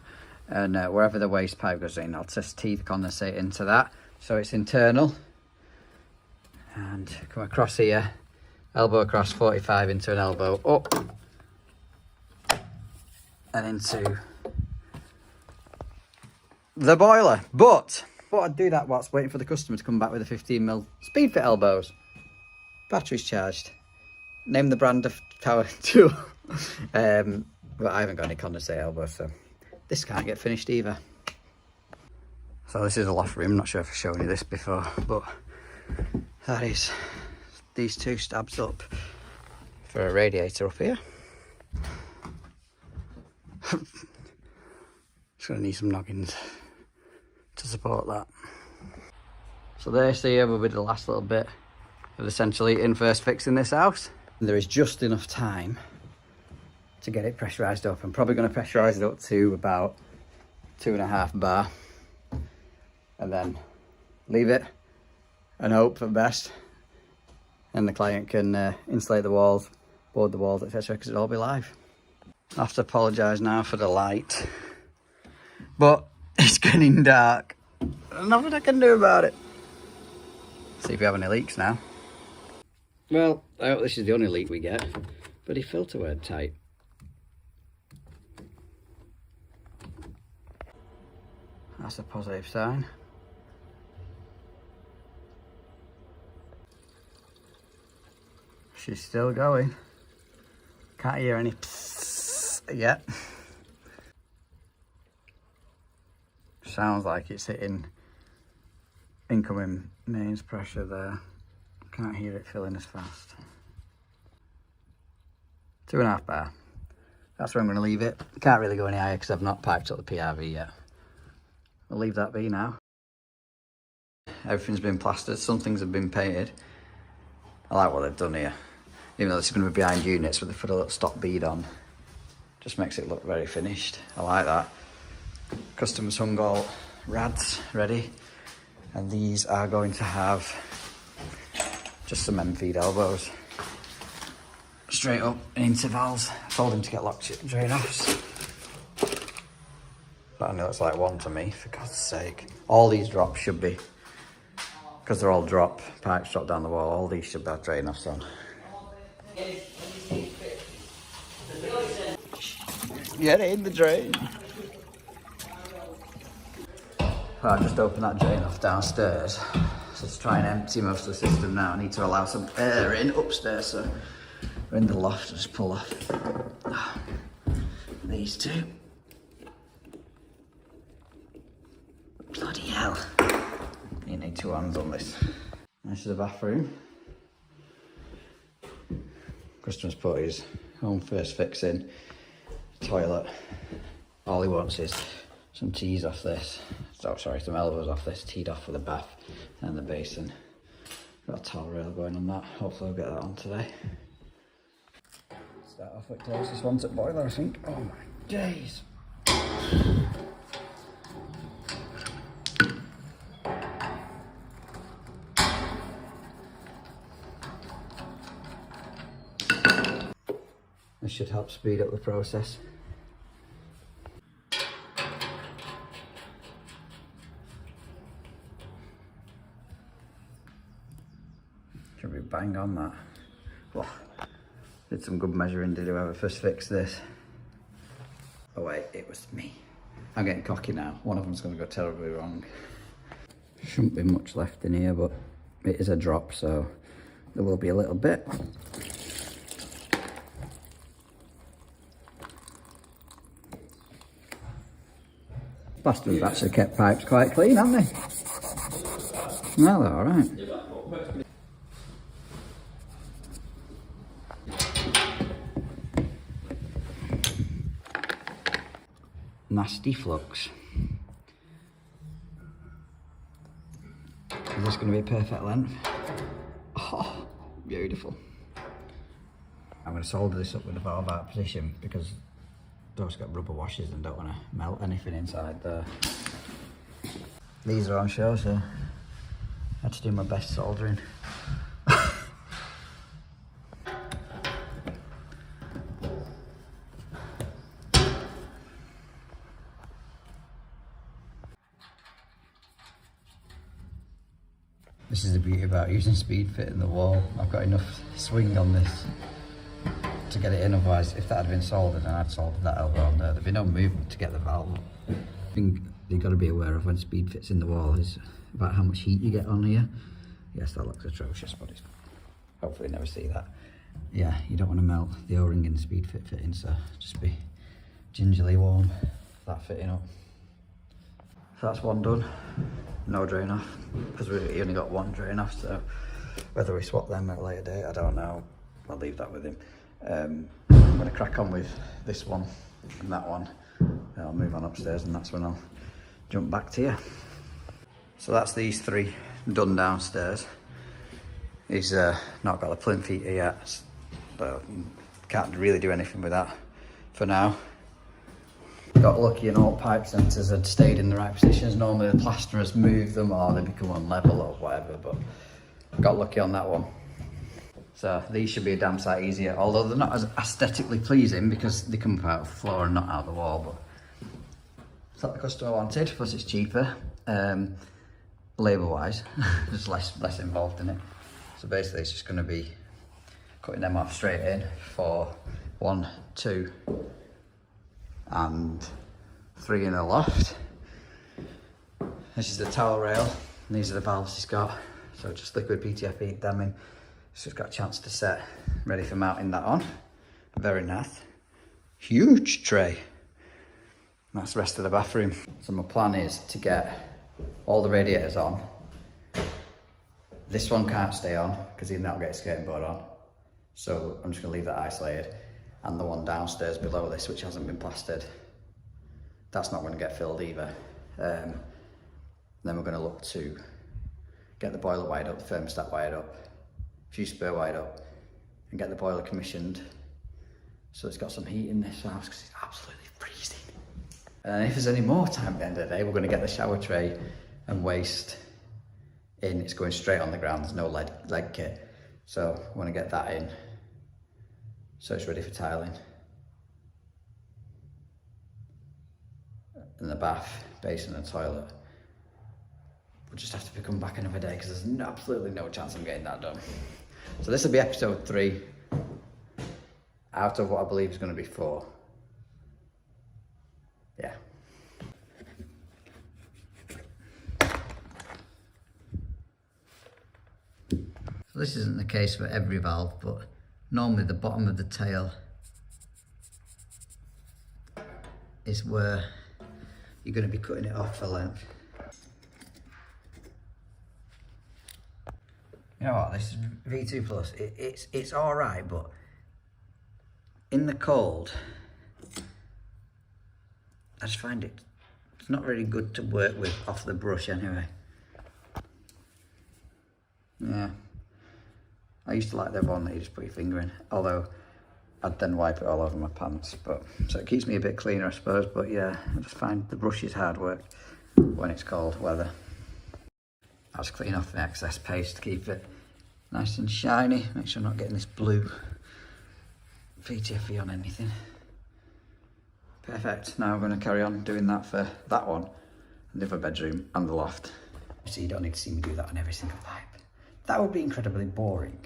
And wherever the waste pipe goes in, I'll just teeth condensate into that. So it's internal. And come across here, elbow across 45 into an elbow up. And into the boiler. But I thought I'd do that whilst waiting for the customer to come back with the 15mm speed fit elbows. Batteries charged. Name the brand of power tool. But I haven't got any condensate elbows, so this can't get finished either. So this is a loft room. I'm not sure if I've shown you this before, but that is these two stabs up for a radiator up here. It's going to need some noggins to support that. So this here will be the last little bit of the central heating first fix in this house. And there is just enough time to get it pressurised up. I'm probably going to pressurise it up to about 2.5 bar and then leave it and hope for the best, and the client can insulate the walls, board the walls, etc., because it'll all be live. I have to apologise now for the light, but it's getting dark. Nothing I can do about it. See if we have any leaks now. Well, I hope this is the only leak we get. Bloody filter word tight. That's a positive sign. She's still going. Can't hear any psst yet. Sounds like it's hitting incoming mains pressure there. Can't hear it filling as fast. 2.5 bar. That's where I'm going to leave it. Can't really go any higher because I've not piped up the PRV yet. I'll leave that be now. Everything's been plastered, some things have been painted. I like what they've done here. Even though this is going to be behind units, but they put a little stop bead on. Just makes it look very finished. I like that. Customers hung all rads ready. And these are going to have just some end feed elbows. Straight up in intervals. I told him to get lock drain offs. That only looks like one to me, for God's sake. All these drops should be, because they're all pipes drop down the wall, all these should have drain offs on. Get in the drain. Well, I just opened that drain off downstairs. So to try and empty most of the system now, I need to allow some air in upstairs. So we're in the loft, I'll just pull off these two. Bloody hell. You need 2 hands on this. This is the bathroom. Customer's put his home first fix in. Toilet. All he wants is some tees off this. Oh, sorry, some elbows off this, teed off for the bath and the basin. Got a towel rail going on that. Hopefully I'll get that on today. Start off with closest one to boiler, I think. Oh my days. This should help speed up the process. Should be bang on that. Oh, did some good measuring, did whoever first fixed this. Oh wait, it was me. I'm getting cocky now. One of them's going to go terribly wrong. Shouldn't be much left in here, but it is a drop, so there will be a little bit. Bastards have actually kept pipes quite clean, haven't they? No, they're alright. Nasty flux. Is this going to be a perfect length? Oh, beautiful. I'm going to solder this up with a valve out position because those got rubber washers and don't want to melt anything inside there. These are on show, so I had to do my best soldering. This is the beauty about using speed fit in the wall. I've got enough swing on this to get it in, otherwise if that had been soldered, then I'd soldered that over on there. There'd be no movement to get the valve. The thing you've got to be aware of when speed fits in the wall is about how much heat you get on here. Yes, that looks atrocious, but it's hopefully never see that. Yeah, you don't want to melt the O-ring in the speed fit fitting, so just be gingerly warm that fitting up. So that's one done. No drain off, because we only got one drain off, so whether we swap them at a later date, I don't know. I'll leave that with him. I'm going to crack on with this one and that one. I'll move on upstairs and that's when I'll jump back to you. So that's these three done downstairs. He's not got the plinth heater yet, but can't really do anything with that for now. Got lucky and all pipe centres had stayed in the right positions. Normally the plasterers move them or they become unlevel or whatever, but got lucky on that one. So these should be a damn sight easier, although they're not as aesthetically pleasing because they come up out of the floor and not out of the wall, but it's what the customer wanted, plus it's cheaper. Labour wise, there's less involved in it. So basically it's just going to be cutting them off straight in for 1, 2 and 3 in the loft. This is the towel rail and these are the valves he's got, so just liquid PTFE heat them in, so it's got a chance to set ready for mounting that on. Very nice. Huge tray. That's the rest of the bathroom. So my plan is to get all the radiators on. This one can't stay on because he'll not get a skating board on, so I'm just going to leave that isolated. And the one downstairs below this, which hasn't been plastered, that's not going to get filled either. Then we're going to look to get the boiler wired up, the thermostat wired up, a few spare wired up, and get the boiler commissioned so it's got some heat in this house because it's absolutely freezing. And if there's any more time at the end of the day, we're going to get the shower tray and waste in. It's going straight on the ground, there's no leg kit, so we want to get that in so it's ready for tiling. And the bath, basin and toilet, we'll just have to come back another day because there's absolutely no chance I'm getting that done. So this will be episode 3 out of what I believe is going to be 4. Yeah. So this isn't the case for every valve, but normally the bottom of the tail is where you're going to be cutting it off for length. You know what, this is V2 Plus, it's alright, but in the cold, I just find it's not really good to work with off the brush anyway. Yeah. I used to like the one that you just put your finger in, although I'd then wipe it all over my pants, but so it keeps me a bit cleaner I suppose, but yeah, I just find the brush is hard work when it's cold weather. I'll just clean off the excess paste to keep it nice and shiny, make sure I'm not getting this blue VTFE on anything. Perfect, now I'm going to carry on doing that for that one, the other bedroom and the loft. So you don't need to see me do that on every single pipe. That would be incredibly boring.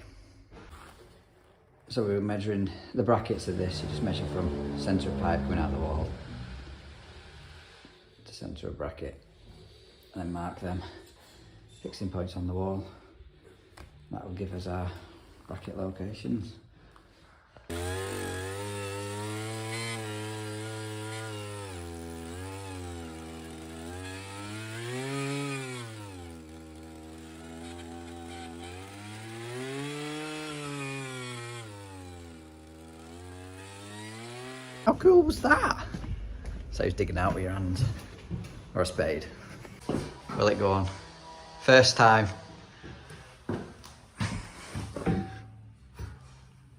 So we were measuring the brackets of this. You just measure from centre of pipe coming out the wall to centre of bracket, and then mark them fixing points on the wall. That will give us our bracket locations. How cool was that? So he's digging out with your hands, or a spade. Will it go on? First time.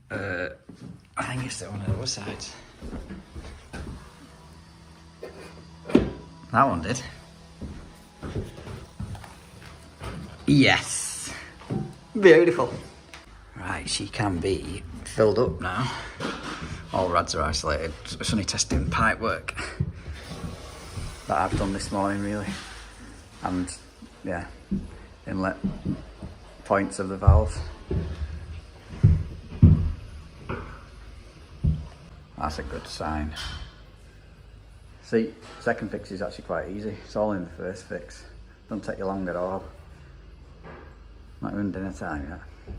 I think it's the one on the other side. That one did. Yes. Beautiful. Right, she can be filled up now. All rads are isolated. It's only testing pipe work that I've done this morning really. And yeah, inlet points of the valves. That's a good sign. See, second fix is actually quite easy. It's all in the first fix. Doesn't take you long at all. Not even dinner time yet.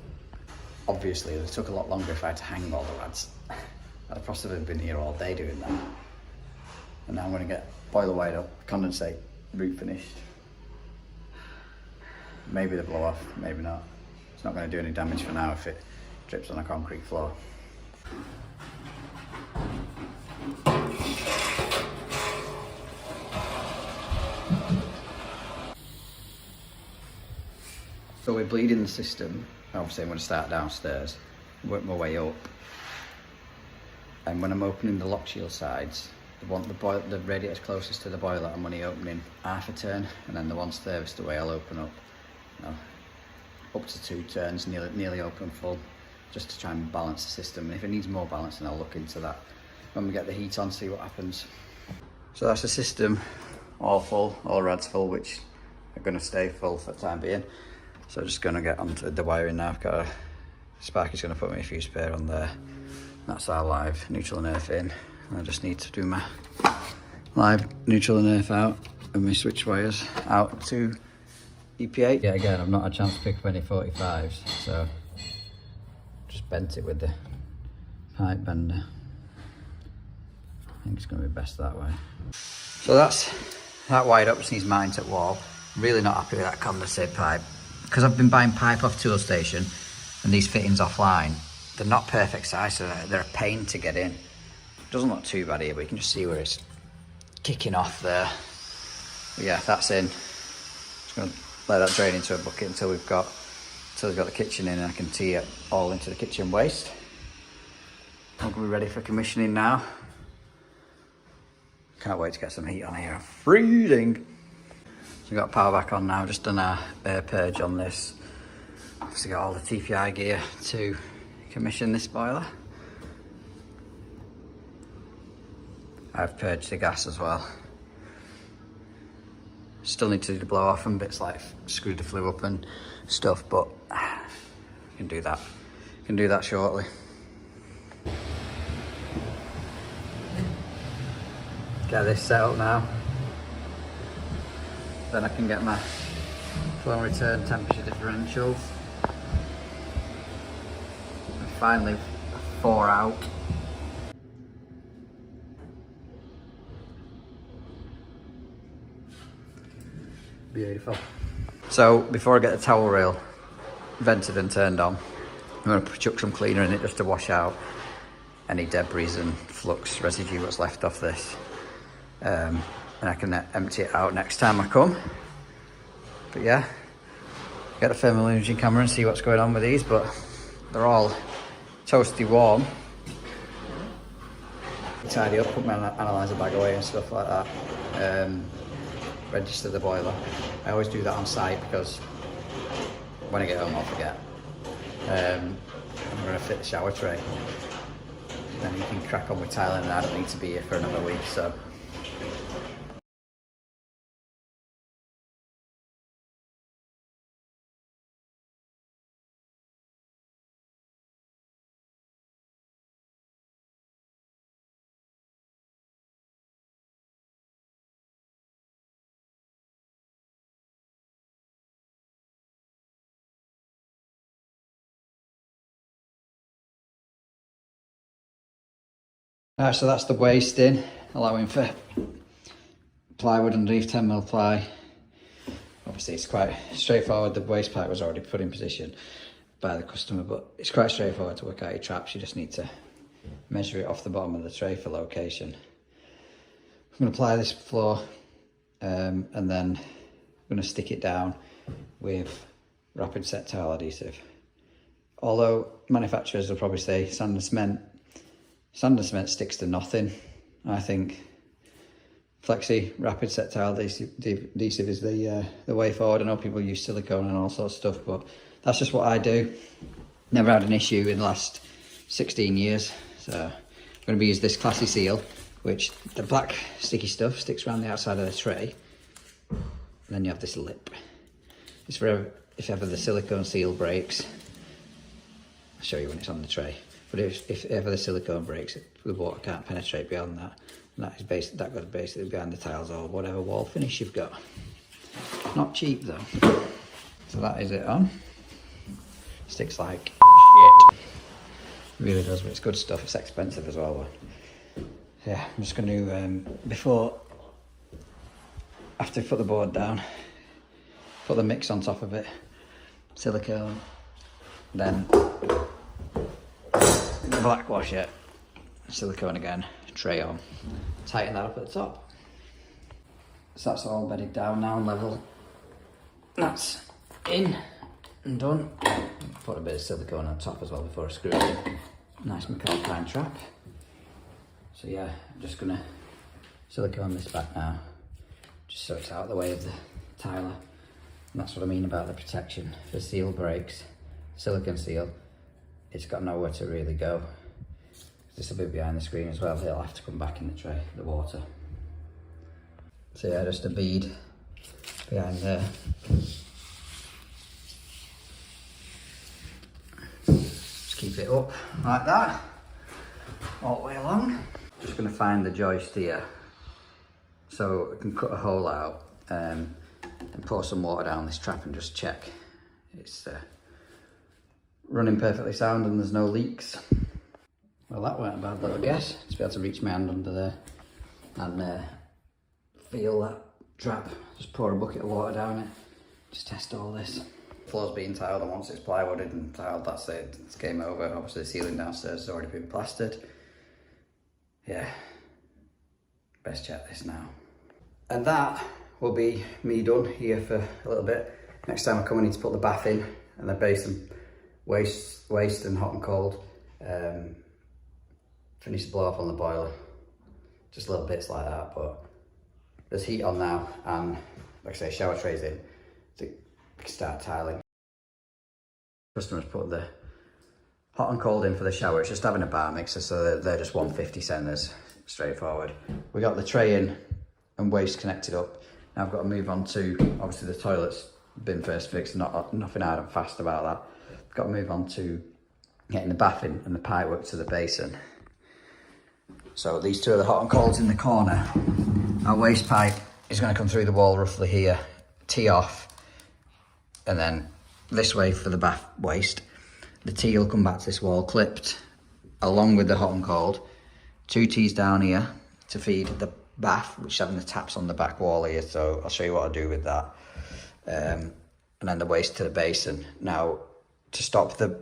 Obviously, it took a lot longer if I had to hang all the rods. I'd have possibly been here all day doing that. And now I'm going to get boiler wired up, condensate, root finished. Maybe the blow off, maybe not. It's not going to do any damage for now if it drips on a concrete floor. So we're bleeding the system. Obviously I'm going to start downstairs, work my way up. And when I'm opening the lock shield sides, the radiator closest to the boiler, I'm only opening half a turn, and then the ones furthest away I'll open up, up to 2 turns, nearly open full, just to try and balance the system. And if it needs more balancing, I'll look into that when we get the heat on, see what happens. So that's the system, all full, all rads full, which are going to stay full for the time being. So I'm just going to get onto the wiring now. I've got a Sparky's going to put me a fuse pair on there. That's our live neutral and earth in. And I just need to do my live neutral and earth out and my switch wires out to EPA. Yeah, again, I've not had a chance to pick up any 45s, so just bent it with the pipe bender. I think it's going to be best that way. So that's that wired up, just needs mounted at wall. Really not happy with that condensate pipe. Because I've been buying pipe off Tool Station and these fittings offline, they're not perfect size, so they're a pain to get in. It doesn't look too bad here, but you can just see where it's kicking off there. But yeah, that's in. Just gonna let that drain into a bucket until we've got the kitchen in, and I can tee it all into the kitchen waste. I'm gonna be ready for commissioning now. Can't wait to get some heat on here. I'm freezing. So we've got power back on now, just done our air purge on this. Obviously got all the TPI gear to commission this boiler. I've purged the gas as well. Still need to do the blow off and bits like screw the flue up and stuff, but I can do that. Can do that shortly. Get this set up now. Then I can get my flow and return temperature differential. And finally, 4 out. Beautiful. So before I get the towel rail vented and turned on, I'm going to chuck some cleaner in it just to wash out any debris and flux residue that's left off this. And I can empty it out next time I come. But yeah, get a thermal imaging camera and see what's going on with these, but they're all toasty warm. Tidy up, put my analyzer bag away and stuff like that. Register the boiler. I always do that on site because when I get home I'll forget. I'm going to fit the shower tray. Then you can crack on with tiling, and I don't need to be here for another week, so. Alright, so that's the waste in, allowing for plywood underneath, 10mm ply. Obviously it's quite straightforward, the waste pipe was already put in position by the customer, but it's quite straightforward to work out your traps. You just need to measure it off the bottom of the tray for location. I'm going to apply this floor and then I'm going to stick it down with rapid set tile adhesive. Although manufacturers will probably say sand and cement sticks to nothing. I think Flexi rapid set tile adhesive is the way forward. I know people use silicone and all sorts of stuff, but that's just what I do. Never had an issue in the last 16 years. So I'm going to be using this Classy Seal, which the black sticky stuff sticks around the outside of the tray. And then you have this lip. It's if ever the silicone seal breaks, I'll show you when it's on the tray, but if ever the silicone breaks, the water can't penetrate beyond that, and that goes basically behind the tiles or whatever wall finish you've got. Not cheap though. So that is it on. Sticks like shit. It really does, but it's good stuff. It's expensive as well. But yeah, I'm just going to, after I put the board down, put the mix on top of it, silicone, then blackwash it, silicone again, tray on, tighten that up at the top. So that's all bedded down now and level. That's in and done. Put a bit of silicone on top as well before I screw it in. Nice McAlpine trap. So yeah, I'm just gonna silicone this back now, just so it's out of the way of the tiler. And that's what I mean about the protection. If the seal breaks, silicone seal, it's got nowhere to really go. This will be behind the screen as well. It'll have to come back in the tray, the water. So yeah, just a bead behind there. Just keep it up like that, all the way along. Just going to find the joist here, so I can cut a hole out and pour some water down this trap and just check it's running perfectly sound and there's no leaks. Well, that weren't a bad little guess. Just be able to reach my hand under there and feel that trap. Just pour a bucket of water down it, just test all this. Floor's being tiled, and once it's plywooded and tiled, that's it, it's game over. Obviously the ceiling downstairs has already been plastered. Yeah, best check this now. And that will be me done here for a little bit. Next time I come, I need to put the bath in and the basin, waste and hot and cold. Finish the blow off on the boiler. Just little bits like that, but there's heat on now, and like I say, shower trays in, so we can start tiling. Customers put the hot and cold in for the shower. It's just having a bar mixer, so they're just 150 centres, straightforward. We got the tray in and waste connected up. Now I've got to move on to, obviously the toilet's been first fixed, nothing hard and fast about that. I've got to move on to getting the bath in and the pipework to the basin. So these two are the hot and colds in the corner. Our waste pipe is going to come through the wall roughly here, tee off, and then this way for the bath waste. The tee will come back to this wall clipped along with the hot and cold. 2 tees down here to feed the bath, which is having the taps on the back wall here, so I'll show you what I do with that. And then the waste to the basin. Now, to stop the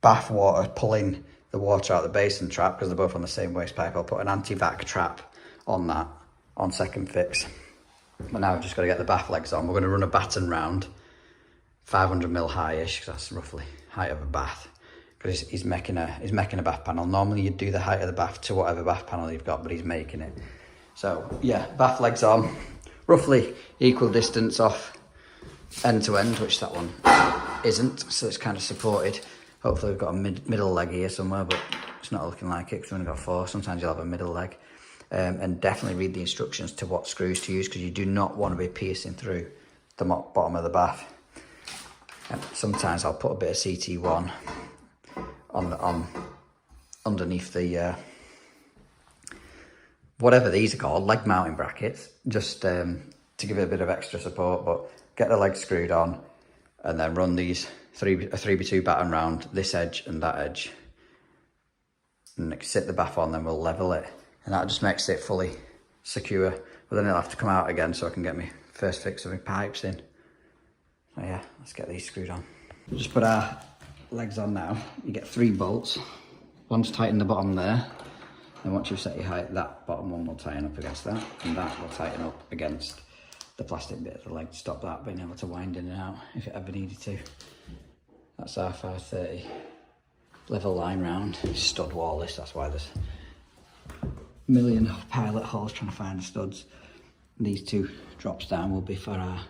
bath water pulling the water out of the basin trap, because they're both on the same waste pipe, I'll put an anti-vac trap on that on second fix. But now I've just got to get the bath legs on. We're going to run a batten round, 500mm high-ish, because that's roughly height of a bath. Because he's making a bath panel. Normally you'd do the height of the bath to whatever bath panel you've got, but he's making it. So yeah, bath legs on, roughly equal distance off end to end, which that one isn't, so it's kind of supported. Hopefully we've got a middle leg here somewhere, but it's not looking like it because we've only got 4. Sometimes you'll have a middle leg. And definitely read the instructions to what screws to use, because you do not want to be piercing through the bottom of the bath. And sometimes I'll put a bit of CT1 on underneath the whatever these are called, leg mounting brackets, just to give it a bit of extra support. But get the legs screwed on and then run these a 3x2 batten round this edge and that edge, and sit the bath on, then we'll level it, and that just makes it fully secure. But then it'll have to come out again so I can get my first fix of my pipes in. So yeah, let's get these screwed on. We'll just put our legs on now. You get 3 bolts. One's tighten the bottom there, and once you've set your height, that bottom one will tighten up against that, and that will tighten up against the plastic bit of the leg to stop that being able to wind in and out if it ever needed to. That's our 530 level line round. Stud wall this, that's why there's a million pilot holes trying to find the studs. And these 2 drops down will be for our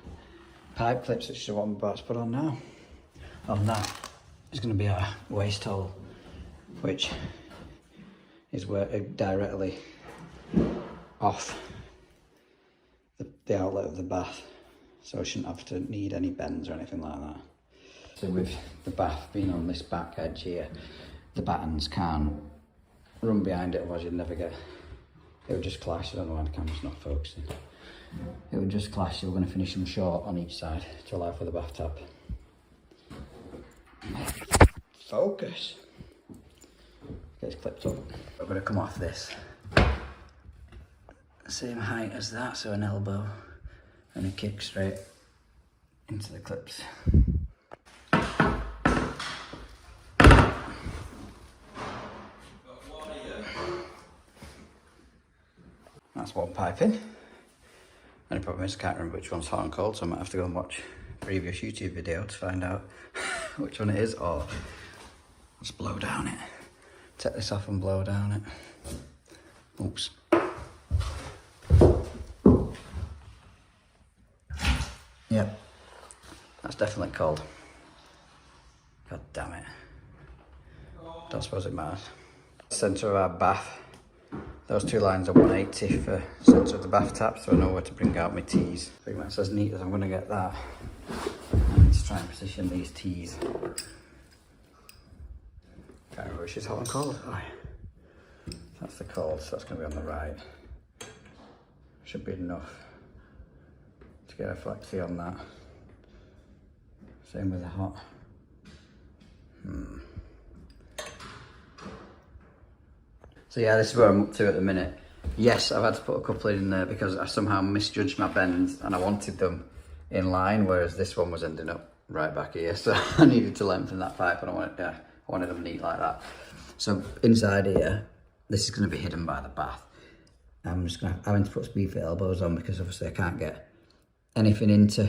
pipe clips, which is what I'm about to put on now. On that is going to be our waste hole, which is directly off the outlet of the bath. so I shouldn't have to need any bends or anything like that. So with the bath being on this back edge here, the battens can't run behind it, otherwise you'd never get, it would just clash. I don't know why the camera's not focusing. It would just clash, so we're going to finish them short on each side to allow for the bathtub. Focus. Gets clipped up. We're going to come off this. Same height as that, so an elbow and a kick straight into the clips. That's one pipe in. And the problem is I can't remember which one's hot and cold, so I might have to go and watch a previous YouTube video to find out which one it is, or just blow down it. Take this off and blow down it. Oops. Yep, that's definitely cold. God damn it. Don't suppose it matters. Centre of our bath. Those two lines are 180 for centre of the bath tap, so I know where to bring out my T's. I think that's as neat as I'm going to get that. I need to try and position these T's. Can't remember which is hot and cold. Oh, that's the cold, so that's going to be on the right. Should be enough to get a flexi on that. Same with the hot. So yeah, this is where I'm up to at the minute. Yes, I've had to put a couple in there because I somehow misjudged my bends and I wanted them in line, whereas this one was ending up right back here. So I needed to lengthen that pipe and I wanted them neat like that. So inside here, this is going to be hidden by the bath. I'm just having to put speed fit elbows on because obviously I can't get anything into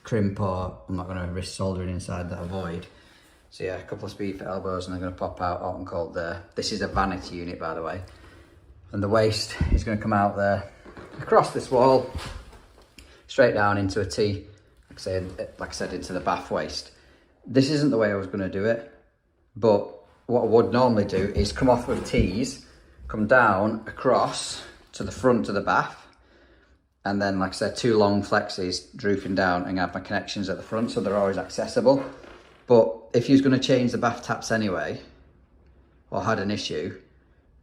crimp, or I'm not going to risk soldering inside that void. So yeah, a couple of speed fit elbows and they're going to pop out hot and cold there. This is a vanity unit, by the way. And the waste is going to come out there, across this wall, straight down into a T, like I said, into the bath waste. This isn't the way I was going to do it, but what I would normally do is come off with T's, come down across to the front of the bath, and then, like I said, two long flexes drooping down and have my connections at the front, so they're always accessible. But if you was going to change the bath taps anyway, or had an issue,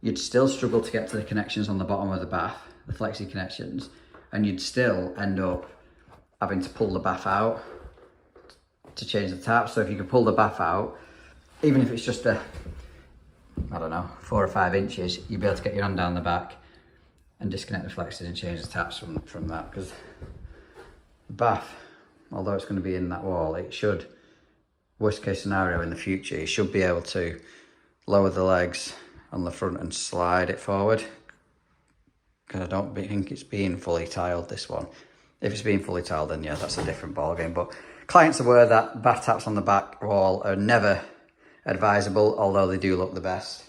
you'd still struggle to get to the connections on the bottom of the bath, the flexi connections, and you'd still end up having to pull the bath out to change the tap. So if you could pull the bath out, even if it's just I don't know, 4 or 5 inches, you'd be able to get your hand down the back and disconnect the flexes and change the taps from that. Because the bath, although it's going to be in that wall, it should, worst case scenario in the future, you should be able to lower the legs on the front and slide it forward. Because I don't think it's being fully tiled, this one. If it's being fully tiled, then yeah, that's a different ball game. But clients are aware that bath taps on the back wall are never advisable, although they do look the best.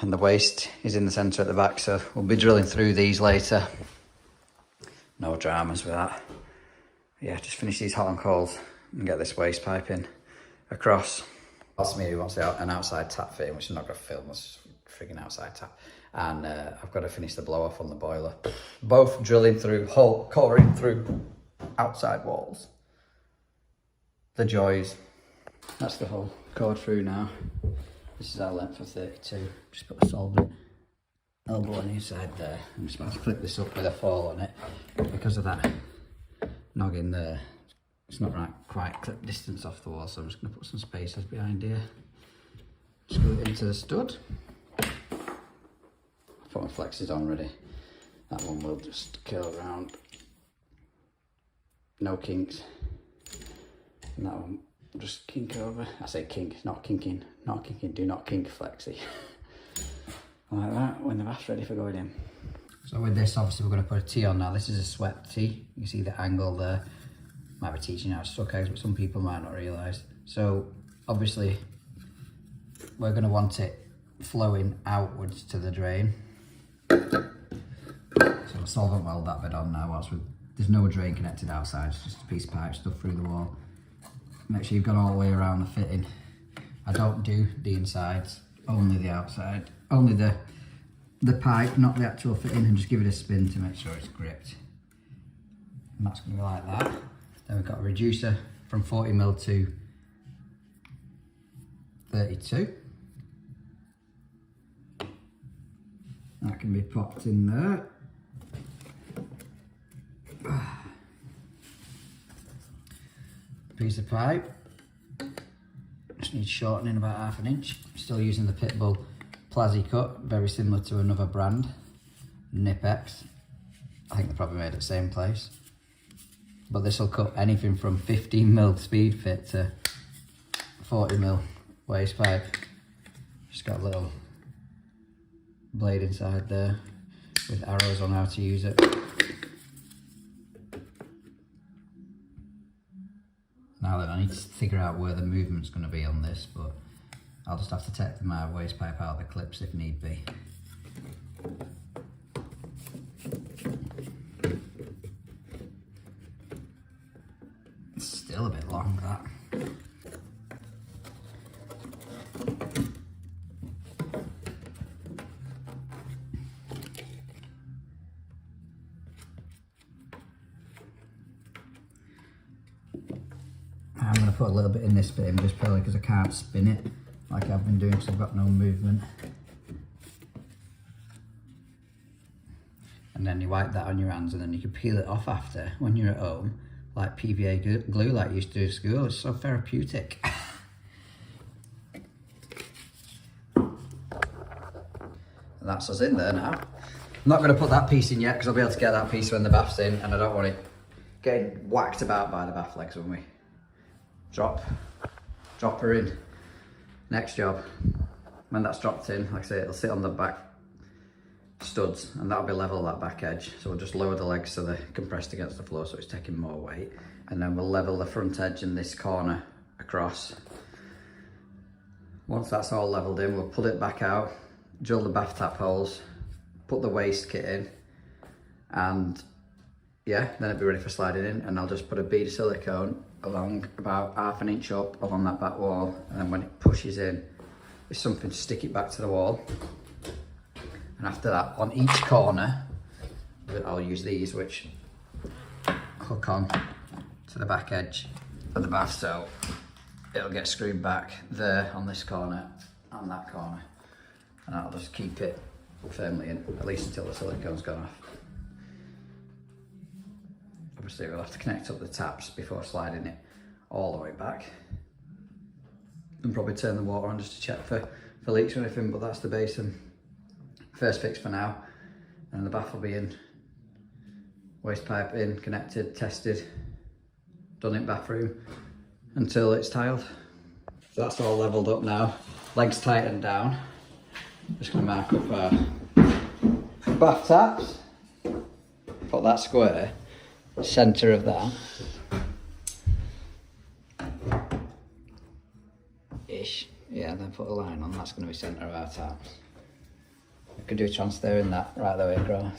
And the waste is in the centre at the back, so we'll be drilling through these later. No dramas with that. Yeah, just finish these hot and colds and get this waste pipe in across. That's me who wants an outside tap fitting, which I'm not going to film, this frigging outside tap. And I've got to finish the blow off on the boiler. Both drilling through, coring through outside walls. The joys. That's the whole cord through now. This is our length of 32. Just put a solvent elbow on the inside there. I'm just about to clip this up with a fall on it because of that noggin there. It's not right quite clip distance off the wall, so I'm just going to put some spacers behind here. Screw it into the stud. I've put my flexes on ready. That one will just curl around. No kinks. And that one will just kink over. I say kink, not kinking. Not kinking, do not kink flexi. Like that, when the bath's ready for going in. So with this, obviously we're going to put a T on now. This is a swept T. You see the angle there. Might be teaching you how to suck eggs, but some people might not realise. So obviously we're going to want it flowing outwards to the drain. So we'll solvent weld that bit on now whilst there's no drain connected outside, it's just a piece of pipe stuck through the wall. Make sure you've got all the way around the fitting. I don't do the insides, only the outside, only the pipe, not the actual fitting, and just give it a spin to make sure it's gripped. and that's going to be like that. Then we've got a reducer from 40mm to 32. That can be popped in there. Piece of pipe. Just needs shortening about 1/2 inch. Still using the Pitbull Plazzy cut, very similar to another brand, Nipex. I think they're probably made at the same place. But this will cut anything from 15mm speed fit to 40mm waste pipe. Just got a little blade inside there with arrows on how to use it. Now then, I need to figure out where the movement's going to be on this, but I'll just have to take my waste pipe out of the clips if need be. It's still a bit long, that. I'm going to put a little bit in this bit, just purely because I can't spin it like I've been doing because I've got no movement. And then you wipe that on your hands and then you can peel it off after when you're at home, like PVA glue like you used to do at school. It's so therapeutic. And that's us in there now. I'm not going to put that piece in yet because I'll be able to get that piece when the bath's in, and I don't want it getting whacked about by the bath legs when we drop her in. Next job, when that's dropped in, like I say, it'll sit on the back studs and that'll be level, that back edge. So we'll just lower the legs so they're compressed against the floor so it's taking more weight, and then we'll level the front edge in this corner across. Once that's all leveled in, we'll pull it back out, drill the bath tap holes, put the waste kit in, and yeah, then it'll be ready for sliding in. And I'll just put a bead of silicone along about 1/2 inch up along that back wall, and then when it pushes in, there's something to stick it back to the wall. And after that, on each corner, I'll use these which hook on to the back edge of the bath, so it'll get screwed back there on this corner and that corner, and I'll just keep it firmly in, at least until the silicone's gone off. Obviously we'll have to connect up the taps before sliding it all the way back, and probably turn the water on just to check for leaks or anything, but that's the base and first fix for now. And the bath will be in, waste pipe in, connected, tested, done in bathroom until it's tiled. So that's all leveled up now, legs tightened down. Just going to mark up our bath taps, put that square centre of that ish, yeah, then put a line on, that's going to be centre of our taps. I could do a transfer in that right the way across.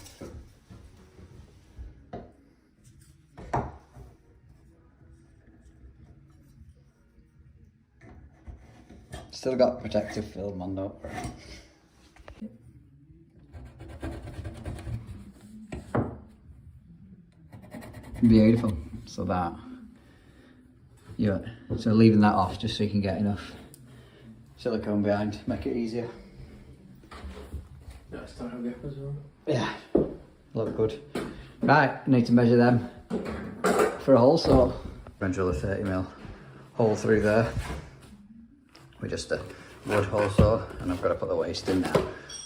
Still got protective film on though. Beautiful. So that, yeah, so leaving that off just so you can get enough silicone behind, make it easier. That's time gap as well. Yeah, look good. Right, need to measure them for a hole saw. I'm going to drill a 30mm hole through there with just a wood hole saw, and I've got to put the waste in now.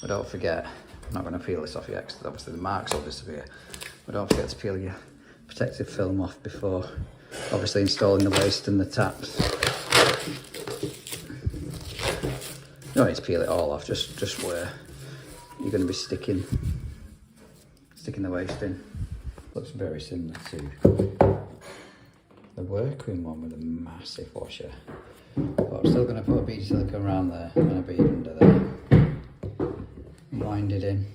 But don't forget, I'm not going to peel this off yet because obviously the marks will disappear. But don't forget to peel your protective film off before obviously installing the waste and the taps. You don't need to peel it all off, just where you're going to be sticking the waste in. Looks very similar to the workroom one with a massive washer. But I'm still going to put a bead of silicone around there and a bead under there. Wind it in.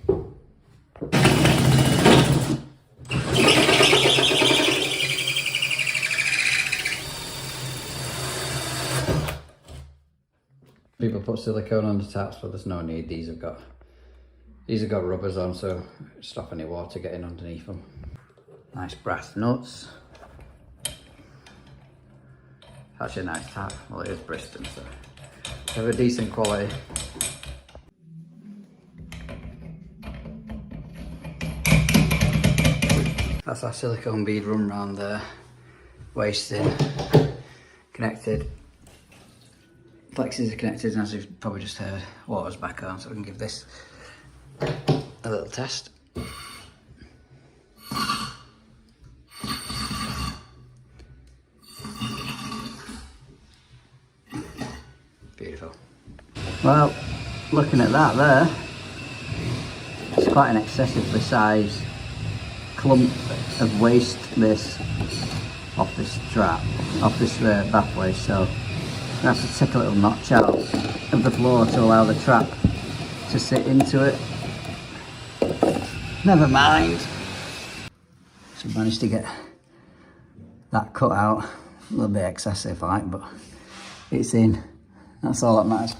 People put silicone on the taps, but there's no need. These have got rubbers on, so stop any water getting underneath them. Nice brass nuts. Actually a nice tap. Well, it is Bristol, so they have a decent quality. That's our silicone bead run round there. Waste in. Connected. Plexes are connected, and as you've probably just heard, water's back on, so we can give this a little test. Beautiful. Well, looking at that there, it's quite an excessively sized clump of waste this off this trap, off this bath waste, so I have to take a little notch out of the floor to allow the trap to sit into it. Never mind. So we managed to get that cut out, a little bit excessive like, but it's in. That's all that matters.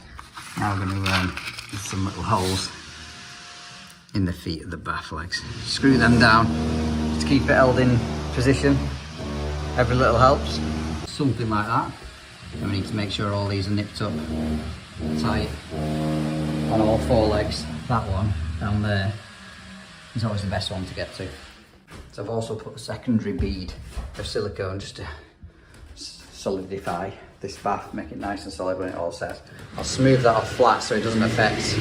Now we're going to do some little holes in the feet of the bath legs. Screw them down to keep it held in position. Every little helps. Something like that. And we need to make sure all these are nipped up tight on all four legs. That one down there is always the best one to get to. So I've also put a secondary bead of silicone just to solidify this bath, make it nice and solid when it all sets. I'll smooth that off flat so it doesn't affect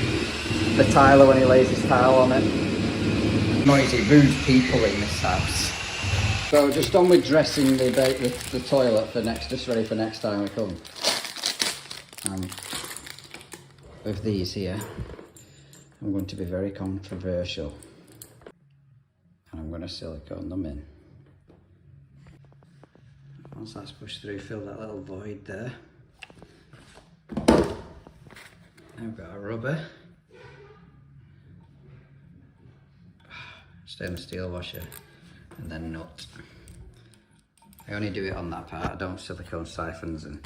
the tiler when he lays his tile on it. Noisy, rude people in this house. So just done with dressing the toilet for just ready for next time we come. With these here, I'm going to be very controversial. And I'm going to silicone them in. Once that's pushed through, fill that little void there. I've got a rubber. Stainless steel washer. And then nut. I only do it on that part. I don't silicone siphons and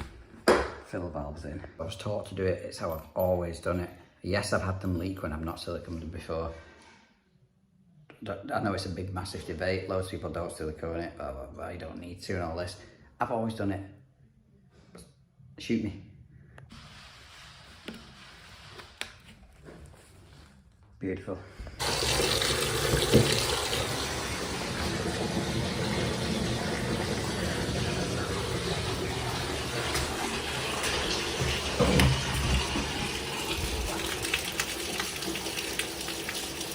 fill valves in. I was taught to do it. It's how I've always done it. Yes, I've had them leak when I've not siliconed them before. I know it's a big, massive debate. Loads of people don't silicone it. Blah, blah, blah. You don't need to and all this. I've always done it. Shoot me. Beautiful.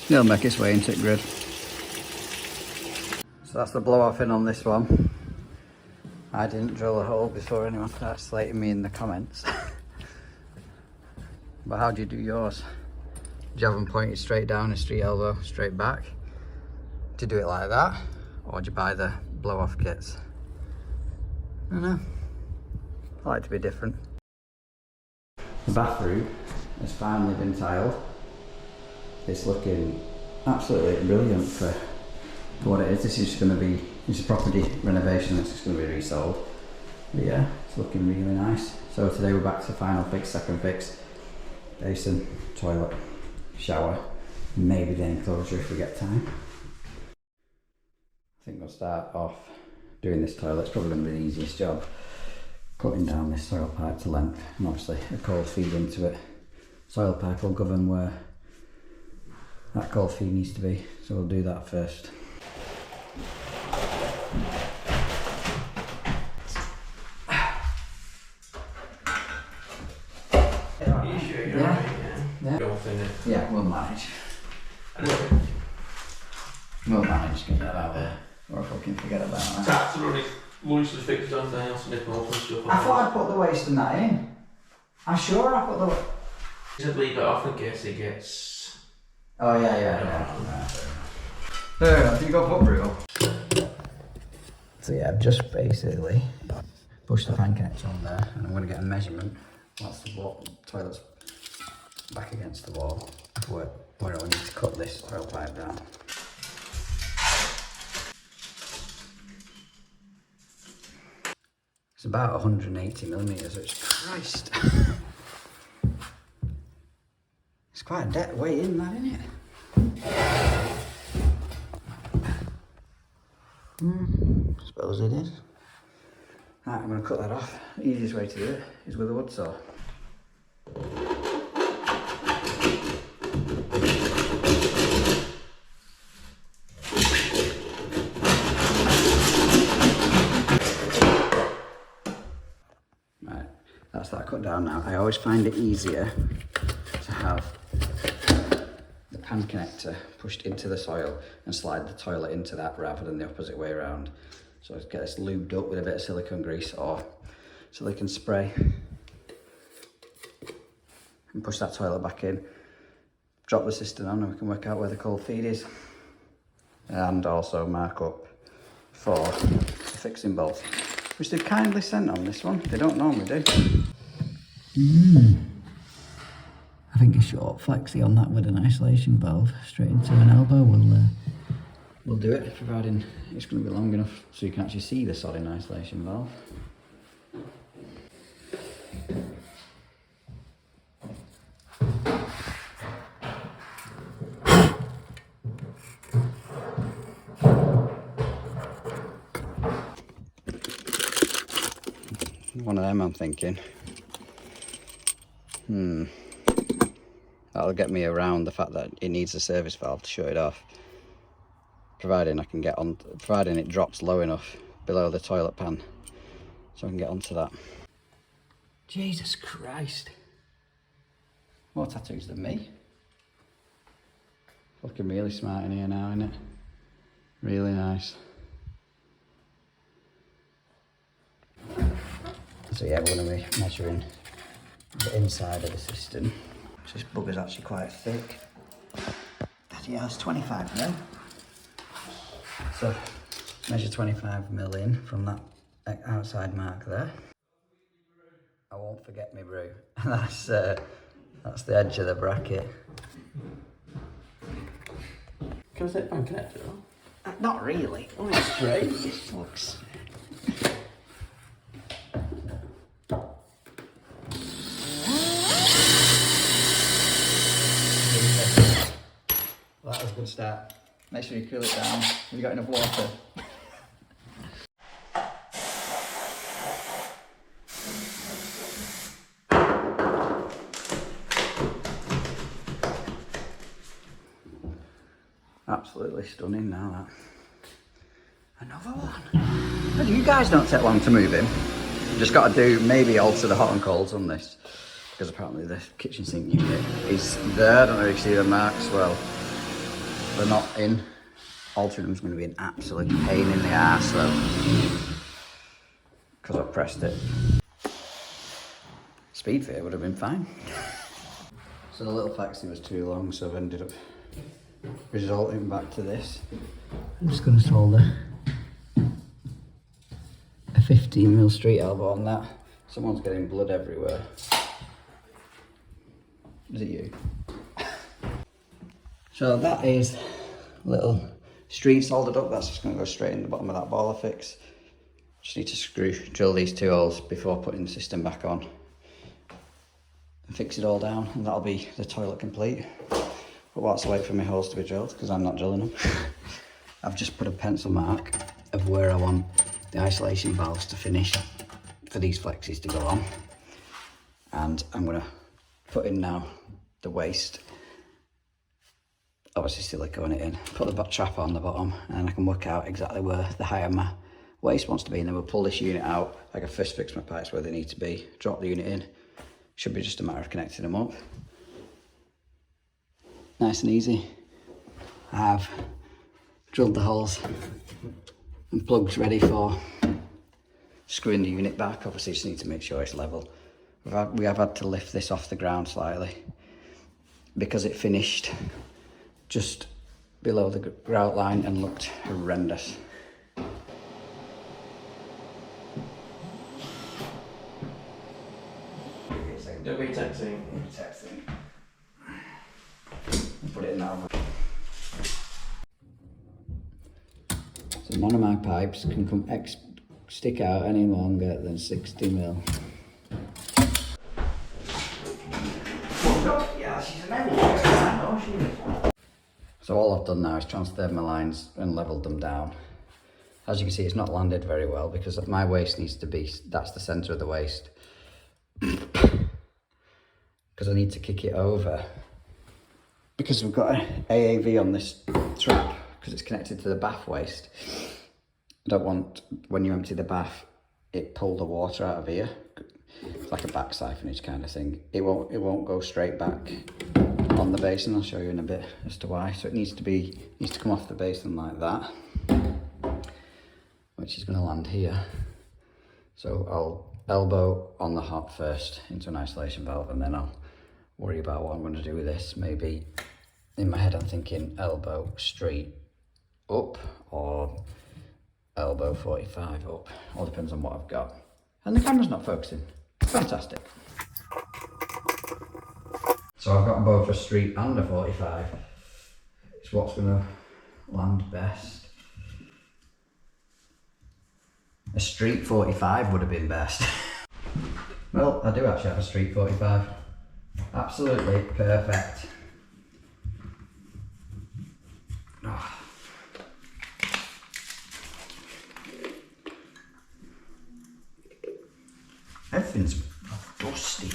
It'll make its way into the grid. So that's the blow off in on this one. I didn't drill a hole before anyone started slating me in the comments. But how do you do yours? Do you have them pointed straight down, a straight elbow, straight back? Do you do it like that? Or do you buy the blow off kits? I don't know. I like to be different. The bathroom has finally been tiled. It's looking absolutely brilliant for what it is. This is just going to be, it's a property renovation that's just going to be resold. But yeah, it's looking really nice. So today we're back to final fix, second fix. Basin, toilet, shower, maybe the enclosure if we get time. I think we'll start off doing this toilet. It's probably going to be the easiest job. Cutting down this soil pipe to length, and obviously a cold feed into it. Soil pipe will govern where that cold feed needs to be, so we'll do that first. Are you sure you're right? Yeah. Go off in it. Yeah, we'll manage. We'll manage, get that out there. Or fucking forget about that. Taps are already loosely fixed on there, snip off and stuff. I thought I'd put the waste in that in. I'm sure I put the waste. Just leave it off in case it gets. Oh yeah. Fair enough, you got put brutal. So yeah, I've just basically pushed the fan connector on there, and I'm going to get a measurement once the toilet's back against the wall where I need to cut this oil pipe down. It's about 180 millimeters, which Christ. It's quite a dead way in that, isn't it? Suppose it is. Right, I'm going to cut that off. The easiest way to do it is with a wood saw. Right, that's that cut down now. I always find it easier to have the pan connector pushed into the soil and slide the toilet into that rather than the opposite way around. So I get this lubed up with a bit of silicone grease or silicone spray and push that toilet back in, drop the cistern on and we can work out where the cold feed is, and also mark up for the fixing bolts, which they've kindly sent on this one. They don't normally do. I think a short flexi on that with an isolation valve straight into an elbow will do it, providing it's going to be long enough so you can actually see the sodding isolation valve. One of them I'm thinking. That'll get me around the fact that it needs a service valve to shut it off. Providing I can get on, providing it drops low enough below the toilet pan so I can get onto that. Jesus Christ. More tattoos than me. Looking really smart in here now, isn't it? Really nice. So yeah, we're going to be measuring the inside of the cistern. So this bugger's actually quite thick. Daddy has 25 mil. So measure 25 mil in from that outside mark there. I won't forget me brew. That's the edge of the bracket. Can I say pan connector? Not really. Oh, it's straight. It looks. Well, that was a good start. Make sure you cool it down. Have you got enough water? Absolutely stunning now, that. Another one. But you guys don't take long to move in. You've just got to do, maybe alter the hot and colds on this, because apparently the kitchen sink unit is there. I don't know if you see the marks. Well, they're not in. Altering them is going to be an absolute pain in the arse though, because I've pressed it. Speed fit would have been fine. So the little flexi was too long, so I've ended up resorting back to this. I'm just going to solder a 15mm street elbow on that. Someone's getting blood everywhere. Is it you? So that is little street soldered up. That's just going to go straight in the bottom of that boiler fix. Just need to drill these 2 holes before putting the system back on and fix it all down, and that'll be the toilet complete. But whilst I wait for my holes to be drilled, because I'm not drilling them, I've just put a pencil mark of where I want the isolation valves to finish for these flexes to go on. And I'm going to put in now the waste, obviously silicone it in, put the trap on the bottom, and I can work out exactly where the height of my waste wants to be, and then we'll pull this unit out. I can first fix my pipes where they need to be, drop the unit in. Should be just a matter of connecting them up. Nice and easy. I've drilled the holes and plugs ready for screwing the unit back. Obviously just need to make sure it's level. We have had to lift this off the ground slightly because it finished just below the grout line and looked horrendous. Don't be texting. Put it in now. So none of my pipes can stick out any longer than 60mm. Yeah, she's so all I've done now is transferred my lines and levelled them down. As you can see, it's not landed very well because my waste needs to be, that's the centre of the waste. Because I need to kick it over. Because we've got an AAV on this trap, because it's connected to the bath waste. I don't want, when you empty the bath, it pull the water out of here. It's like a back siphonage kind of thing. It won't go straight back on the basin. I'll show you in a bit as to why. So it needs to come off the basin like that, which is going to land here. So I'll elbow on the hop first into an isolation valve, and then I'll worry about what I'm going to do with this. Maybe in my head I'm thinking elbow straight up or elbow 45 up. All depends on what I've got. And the camera's not focusing. Fantastic. So I've got both a street and a 45. It's what's going to land best. A street 45 would have been best. Well, I do actually have a street 45. Absolutely perfect. Oh. Everything's dusty.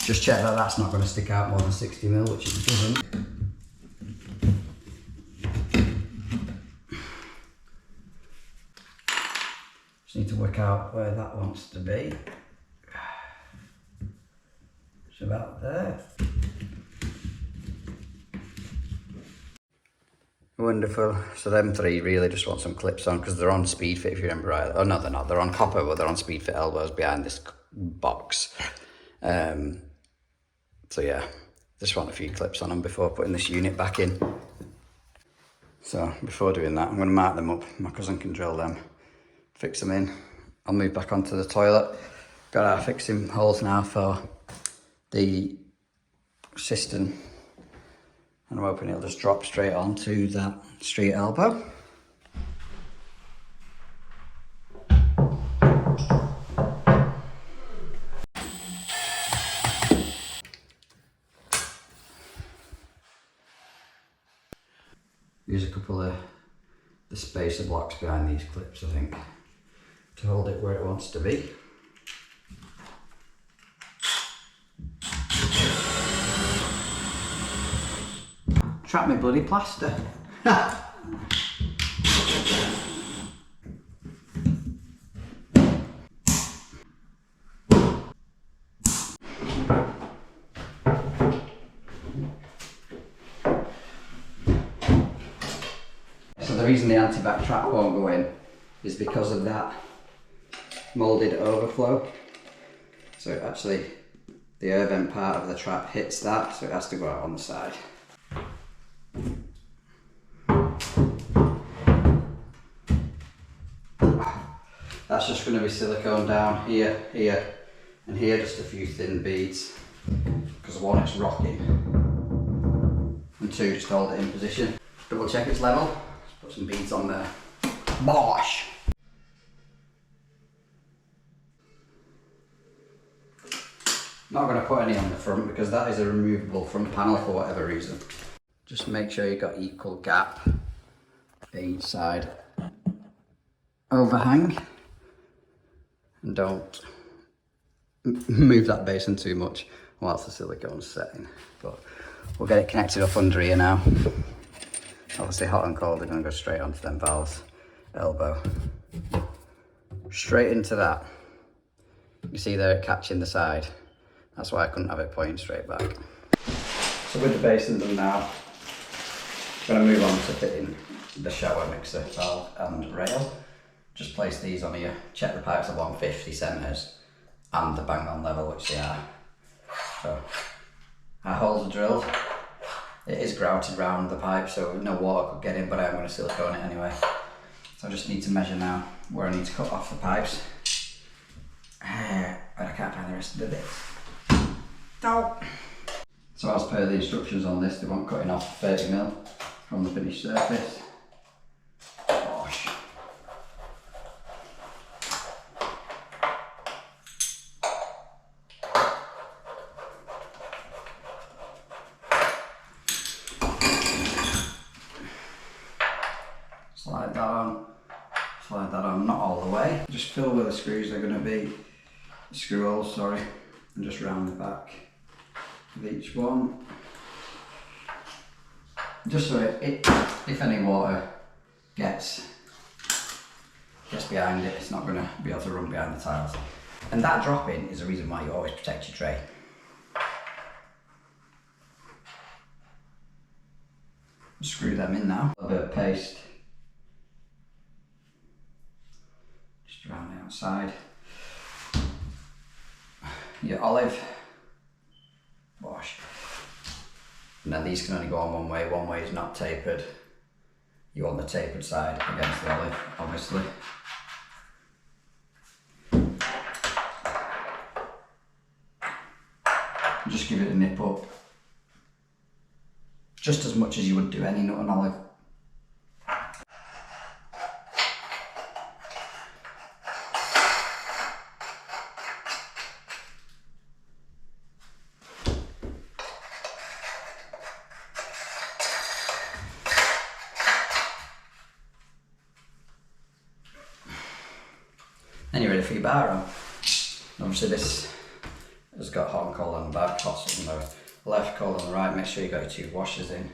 Just check that that's not going to stick out more than 60mm, which it doesn't. Just need to work out where that wants to be. It's about there. Wonderful. So them three really just want some clips on because they're on speed fit, if you remember right. Oh no, they're not. They're on copper, but they're on speed fit elbows behind this box. So yeah, just want a few clips on them before putting this unit back in. So before doing that, I'm going to mark them up. My cousin can drill them, fix them in. I'll move back onto the toilet. Got our fixing holes now for the cistern. And I'm hoping it'll just drop straight onto that street elbow. Use a couple of the spacer blocks behind these clips, I think, to hold it where it wants to be. Trap me bloody plaster. So the reason the anti-bac trap won't go in is because of that moulded overflow. So actually the air vent part of the trap hits that, so it has to go out on the side. That's just going to be silicone down here, here and here, just a few thin beads, because one, it's rocking, and two, just hold it in position. Double check it's level, let's put some beads on there. Bosh! Not going to put any on the front because that is a removable front panel for whatever reason. Just make sure you've got equal gap each side overhang, and don't move that basin too much whilst the silicone's setting. But we'll get it connected up under here now. Obviously hot and cold are going to go straight onto them valves. Elbow straight into that. You see there it catching the side. That's why I couldn't have it pointing straight back. So with the basin done now, I'm going to move on to fitting the shower mixer valve and rail. Just place these on here, check the pipes are 150 centres and the bang on level, which they are. So our holes are drilled. It is grouted round the pipe, so no water could get in, but I'm going to silicone it anyway. So I just need to measure now where I need to cut off the pipes. But I can't find the rest of the bits. No. So as per the instructions on this, they want cutting off 30mm from the finished surface. Gosh. away. Just fill where the screws are going to be, screw holes, sorry, and just round the back of each one. Just so if any water gets behind it, it's not going to be able to run behind the tiles. And that drop-in is the reason why you always protect your tray. Screw them in now. A bit of paste. Just around the outside. Your olive wash. Now these can only go on one way is not tapered. You want the tapered side against the olive, obviously. Just give it a nip up. Just as much as you would do any nut and olive. Then you're ready for your bar on. Obviously this has got hot and cold on the back, hot on the left, cold on the right. Make sure you got your 2 washers in.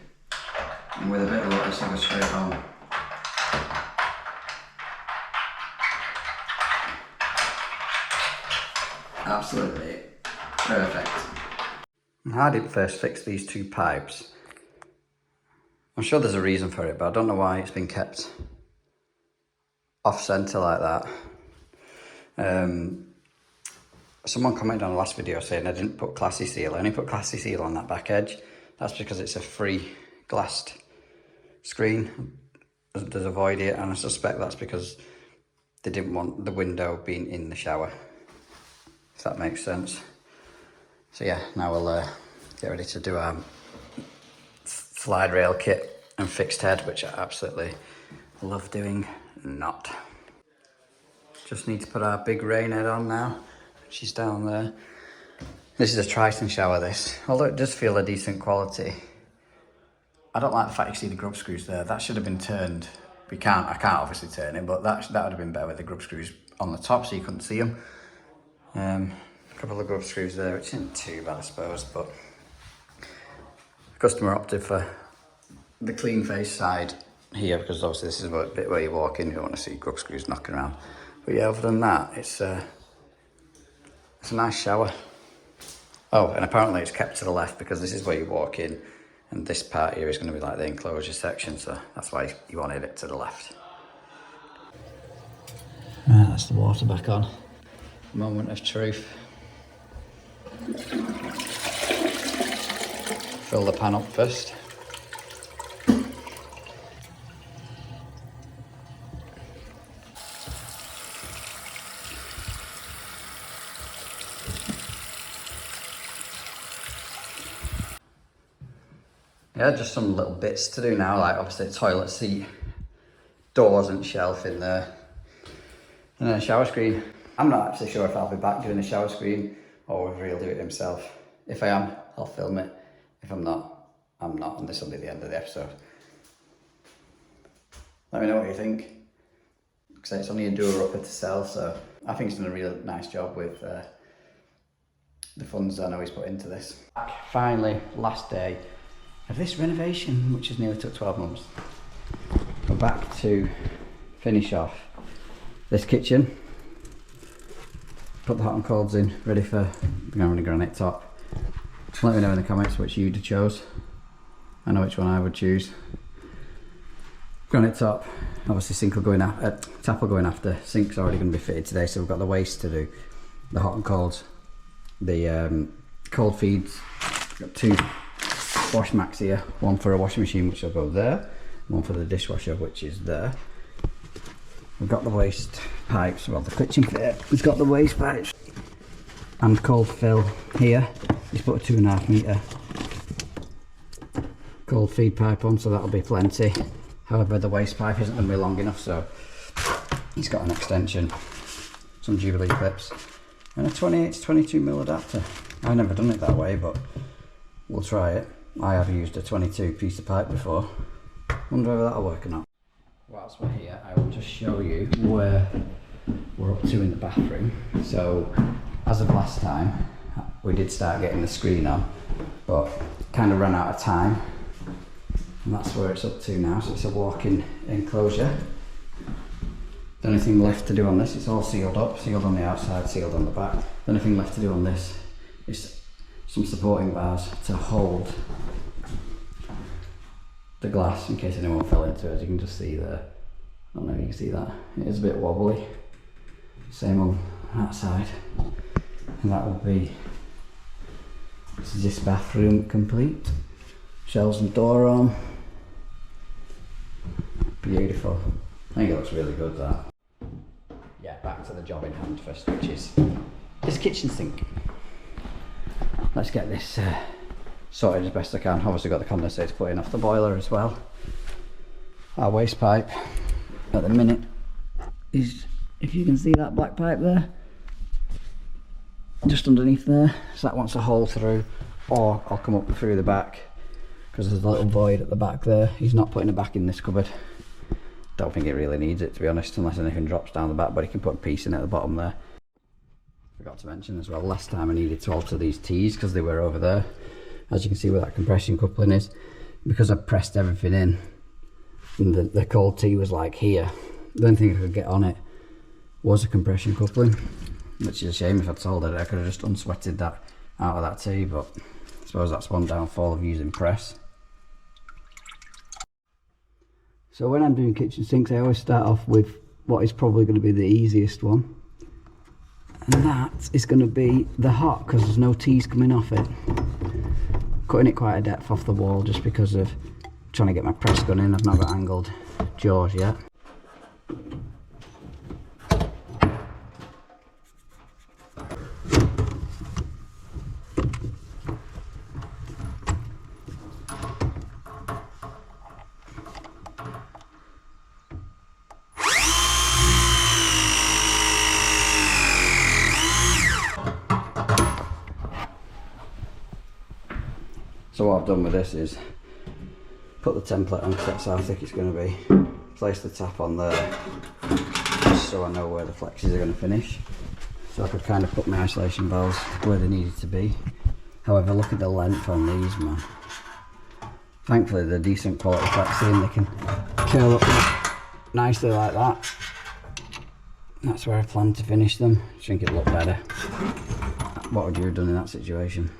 And with a bit of luck this will go straight home. Absolutely perfect. I didn't first fix these 2 pipes. I'm sure there's a reason for it, but I don't know why it's been kept off centre like that. Someone commented on the last video saying I didn't put classy seal. I only put classy seal on that back edge. That's because it's a free glassed screen. There's a void here, and I suspect that's because they didn't want the window being in the shower, if that makes sense. So yeah, now we'll get ready to do our slide rail kit and fixed head, which I absolutely love doing. Not. Just need to put our big rain head on now. She's down there. This is a Triton shower, this. Although it does feel a decent quality. I don't like the fact you see the grub screws there. That should have been turned. I can't obviously turn it, but that would have been better with the grub screws on the top so you couldn't see them. A couple of grub screws there, which isn't too bad, I suppose, but the customer opted for the clean face side here because obviously this is a bit where you walk in, you don't want to see grub screws knocking around. But yeah, other than that, it's a nice shower. Oh, and apparently it's kept to the left because this is where you walk in, and this part here is going to be like the enclosure section, so that's why you wanted it to the left. Right, that's the water back on. Moment of truth. Fill the pan up first. Yeah, just some little bits to do now, like obviously toilet seat, doors and shelf in there, and then a shower screen. I'm not actually sure if I'll be back doing a shower screen or if he'll do it himself. If I am, I'll film it. If I'm not, I'm not, and this will be the end of the episode. Let me know what you think, because it's only a doer-upper to sell, so I think he's done a really nice job with the funds I know he's put into this. Finally, last day of this renovation, which has nearly took 12 months. We're back to finish off this kitchen. Put the hot and colds in, ready for the granite top. Let me know in the comments which you'd chose. I know which one I would choose. Granite top, obviously sink will go in tap will go in after. Sink's already going to be fitted today, so we've got the waste to do. The hot and colds, the cold feeds. Got 2 wash mats here, one for a washing machine which will go there, one for the dishwasher which is there. We've got the waste pipes, well the kitchen fit, we've got the waste pipes and cold fill here. He's put a 2.5 metre cold feed pipe on, so that'll be plenty. However, the waste pipe isn't going to be long enough, so he's got an extension, some Jubilee clips and a 28 to 22mm adapter. I've never done it that way, but we'll try it. I have used a 22 piece of pipe before. Wonder whether that'll work or not. Whilst we're here, I will just show you where we're up to in the bathroom. So as of last time, we did start getting the screen on, but kind of ran out of time, and that's where it's up to now. So it's a walk-in enclosure. The only thing left to do on this, it's all sealed up, sealed on the outside, sealed on the back. The only thing left to do on this is some supporting bars to hold the glass in case anyone fell into it. As you can just see there, I don't know if you can see that, it is a bit wobbly. Same on that side, and that will be this bathroom complete. Shelves and door on. Beautiful. I think it looks really good, that. Yeah, back to the job in hand first, which is this kitchen sink. Let's get this sorted as best I can. Obviously got the condensator put in off the boiler as well. Our waste pipe at the minute is, if you can see that black pipe there, just underneath there. So that wants a hole through, or I'll come up through the back, because there's a little void at the back there. He's not putting it back in this cupboard. Don't think it really needs it, to be honest, unless anything drops down the back, but he can put a piece in at the bottom there. Forgot to mention as well, last time I needed to alter these T's because they were over there. As you can see where that compression coupling is, because I pressed everything in, and the cold T was like here. The only thing I could get on it was a compression coupling, which is a shame. If I'd soldered it, I could have just unsweated that out of that T, but I suppose that's one downfall of using press. So when I'm doing kitchen sinks, I always start off with what is probably going to be the easiest one, and that is going to be the hot, because there's no T's coming off it. Cutting it quite a depth off the wall just because of trying to get my press gun in. I've not got angled jaws yet. So what I've done with this is put the template on, because that's how thick it's going to be. Place the tap on there, just so I know where the flexes are going to finish. So I could kind of put my isolation valves where they needed to be. However, look at the length on these, man. Thankfully they're decent quality flexing, they can curl up nicely like that. That's where I plan to finish them. I think it'll look better. What would you have done in that situation?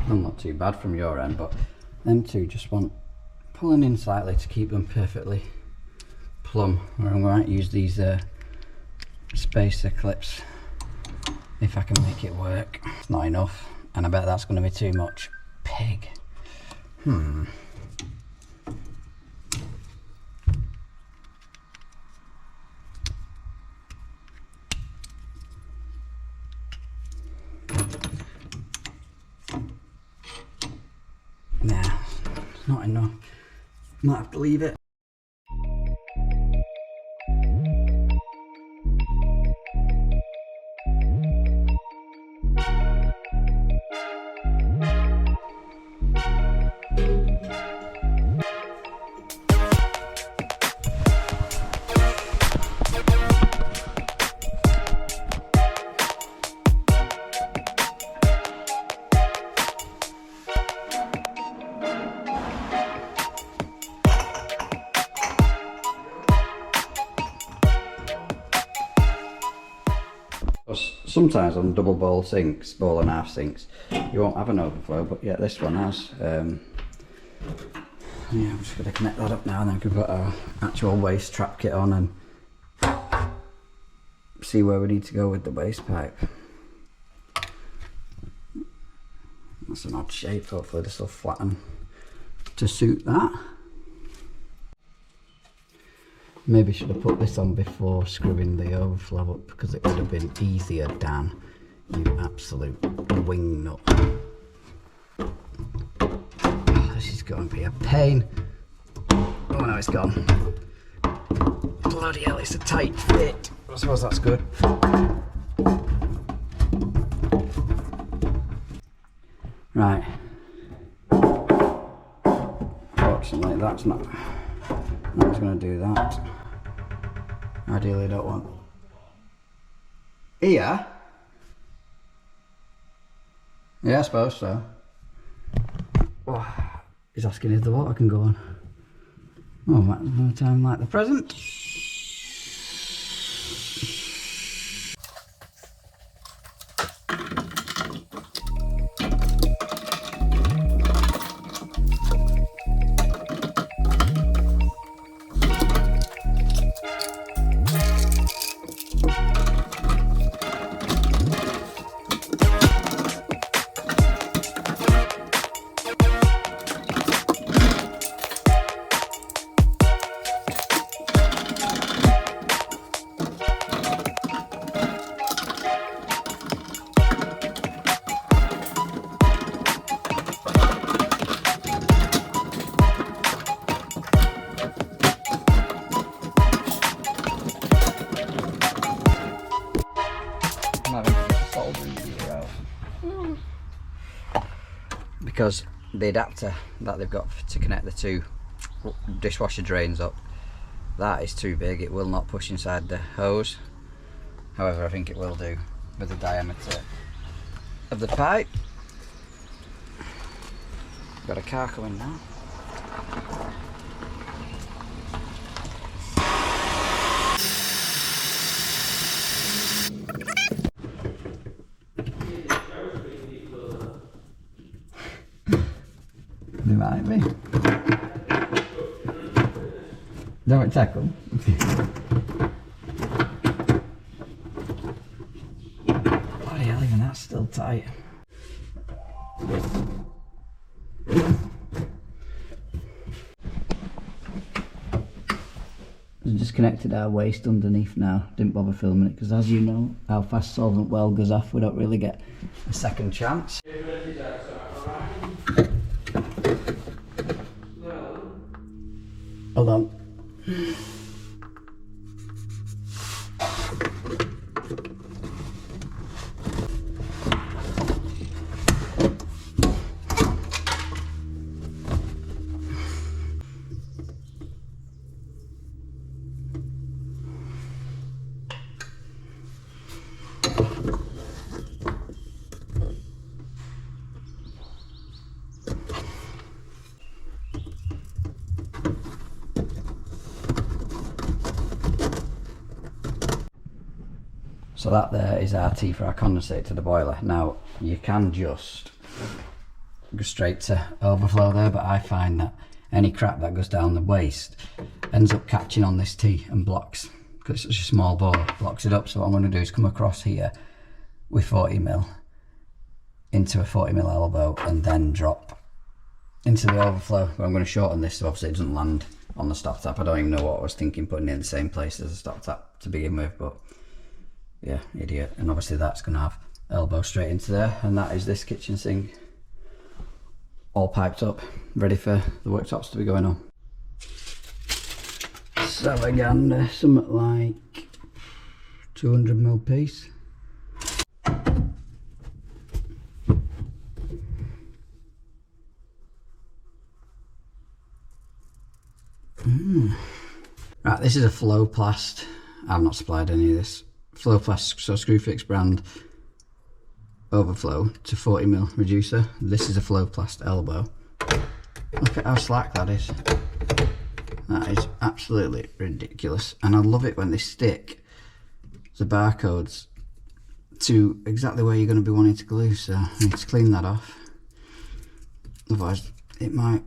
Well, not too bad from your end, but them two just want pulling in slightly to keep them perfectly plumb. Or I might use these spacer clips if I can make it work. It's not enough, and I bet that's going to be too much. Pig. Nah, it's not enough. Might have to leave it. Sometimes on double bowl sinks, bowl and half sinks, you won't have an overflow, but yeah, this one has. Yeah, I'm just going to connect that up now, and then we can put our actual waste trap kit on and see where we need to go with the waste pipe. That's an odd shape, hopefully this will flatten to suit that. Maybe should have put this on before screwing the overflow up, because it would have been easier, Dan, you absolute wing nut. Oh, this is going to be a pain. Oh no, it's gone. Bloody hell, it's a tight fit. I suppose that's good. Right. Fortunately, that's not going to do that. Ideally, I don't want. Here? Yeah, I suppose so. Oh, he's asking if the water can go on. Oh, that's no time like the present. Because the adapter that they've got to connect the two dishwasher drains up, that is too big. It will not push inside the hose. However, I think it will do with the diameter of the pipe. Got a car coming now. They might be. Don't tackle. Bloody hell, even that's still tight. We've just connected our waste underneath now. Didn't bother filming it because, as you know, how fast solvent well goes off, we don't really get a second chance. Hold on. So that there is RT for our condensate to the boiler. Now you can just go straight to overflow there, but I find that any crap that goes down the waste ends up catching on this T and blocks, because it's such a small bore, blocks it up. So what I'm going to do is come across here with 40mm into a 40mm elbow and then drop into the overflow. But I'm going to shorten this so obviously it doesn't land on the stop tap. I don't even know what I was thinking putting it in the same place as the stop tap to begin with, but yeah, idiot. And obviously that's going to have elbow straight into there, and that is this kitchen sink all piped up, ready for the worktops to be going on. Salamander, something like 200mm piece. Right, this is a Flowplast. I've not supplied any of this. Flowplast, so Screwfix brand overflow to 40mm reducer. This is a Flowplast elbow. Look at how slack that is. That is absolutely ridiculous, and I love it when they stick the barcodes to exactly where you're going to be wanting to glue. So I need to clean that off, otherwise it might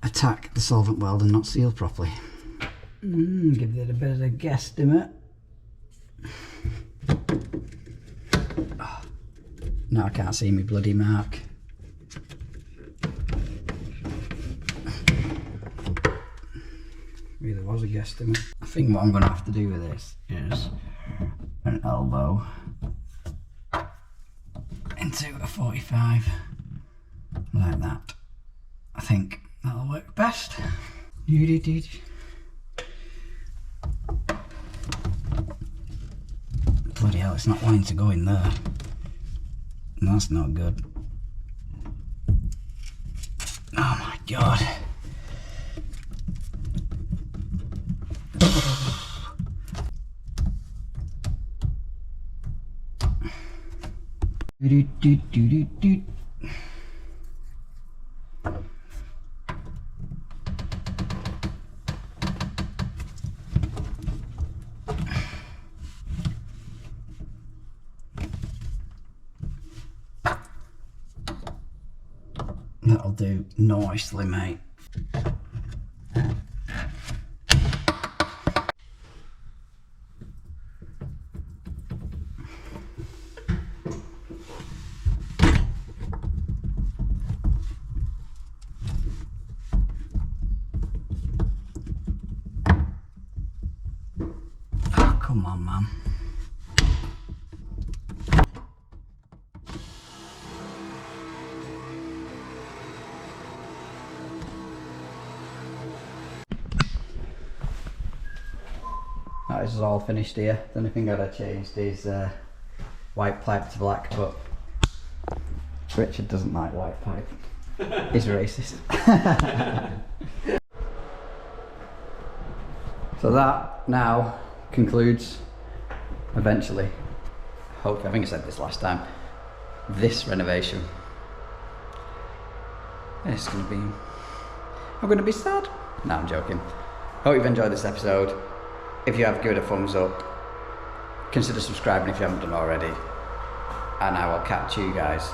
attack the solvent weld and not seal properly. Give it a bit of a guesstimate. Oh, now I can't see me bloody mark. Really was a guesstimate. I think what I'm going to have to do with this is an elbow into a 45 like that. I think that'll work best. Bloody hell, it's not wanting to go in there. That's not good. Oh my god. That'll do nicely, mate. Oh, come on, man. That is all finished here. The only thing I'd changed is white pipe to black, but Richard doesn't like white pipe. He's racist. So that now concludes, eventually, hopefully, I think I said this last time, this renovation. It's gonna be, I'm gonna be sad. No, I'm joking. Hope you've enjoyed this episode. If you have, give it a thumbs up. Consider subscribing if you haven't done already. And I will catch you guys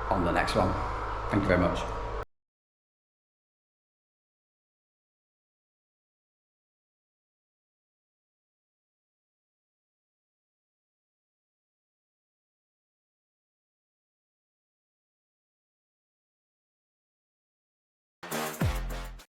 on the next one. Thank you very much.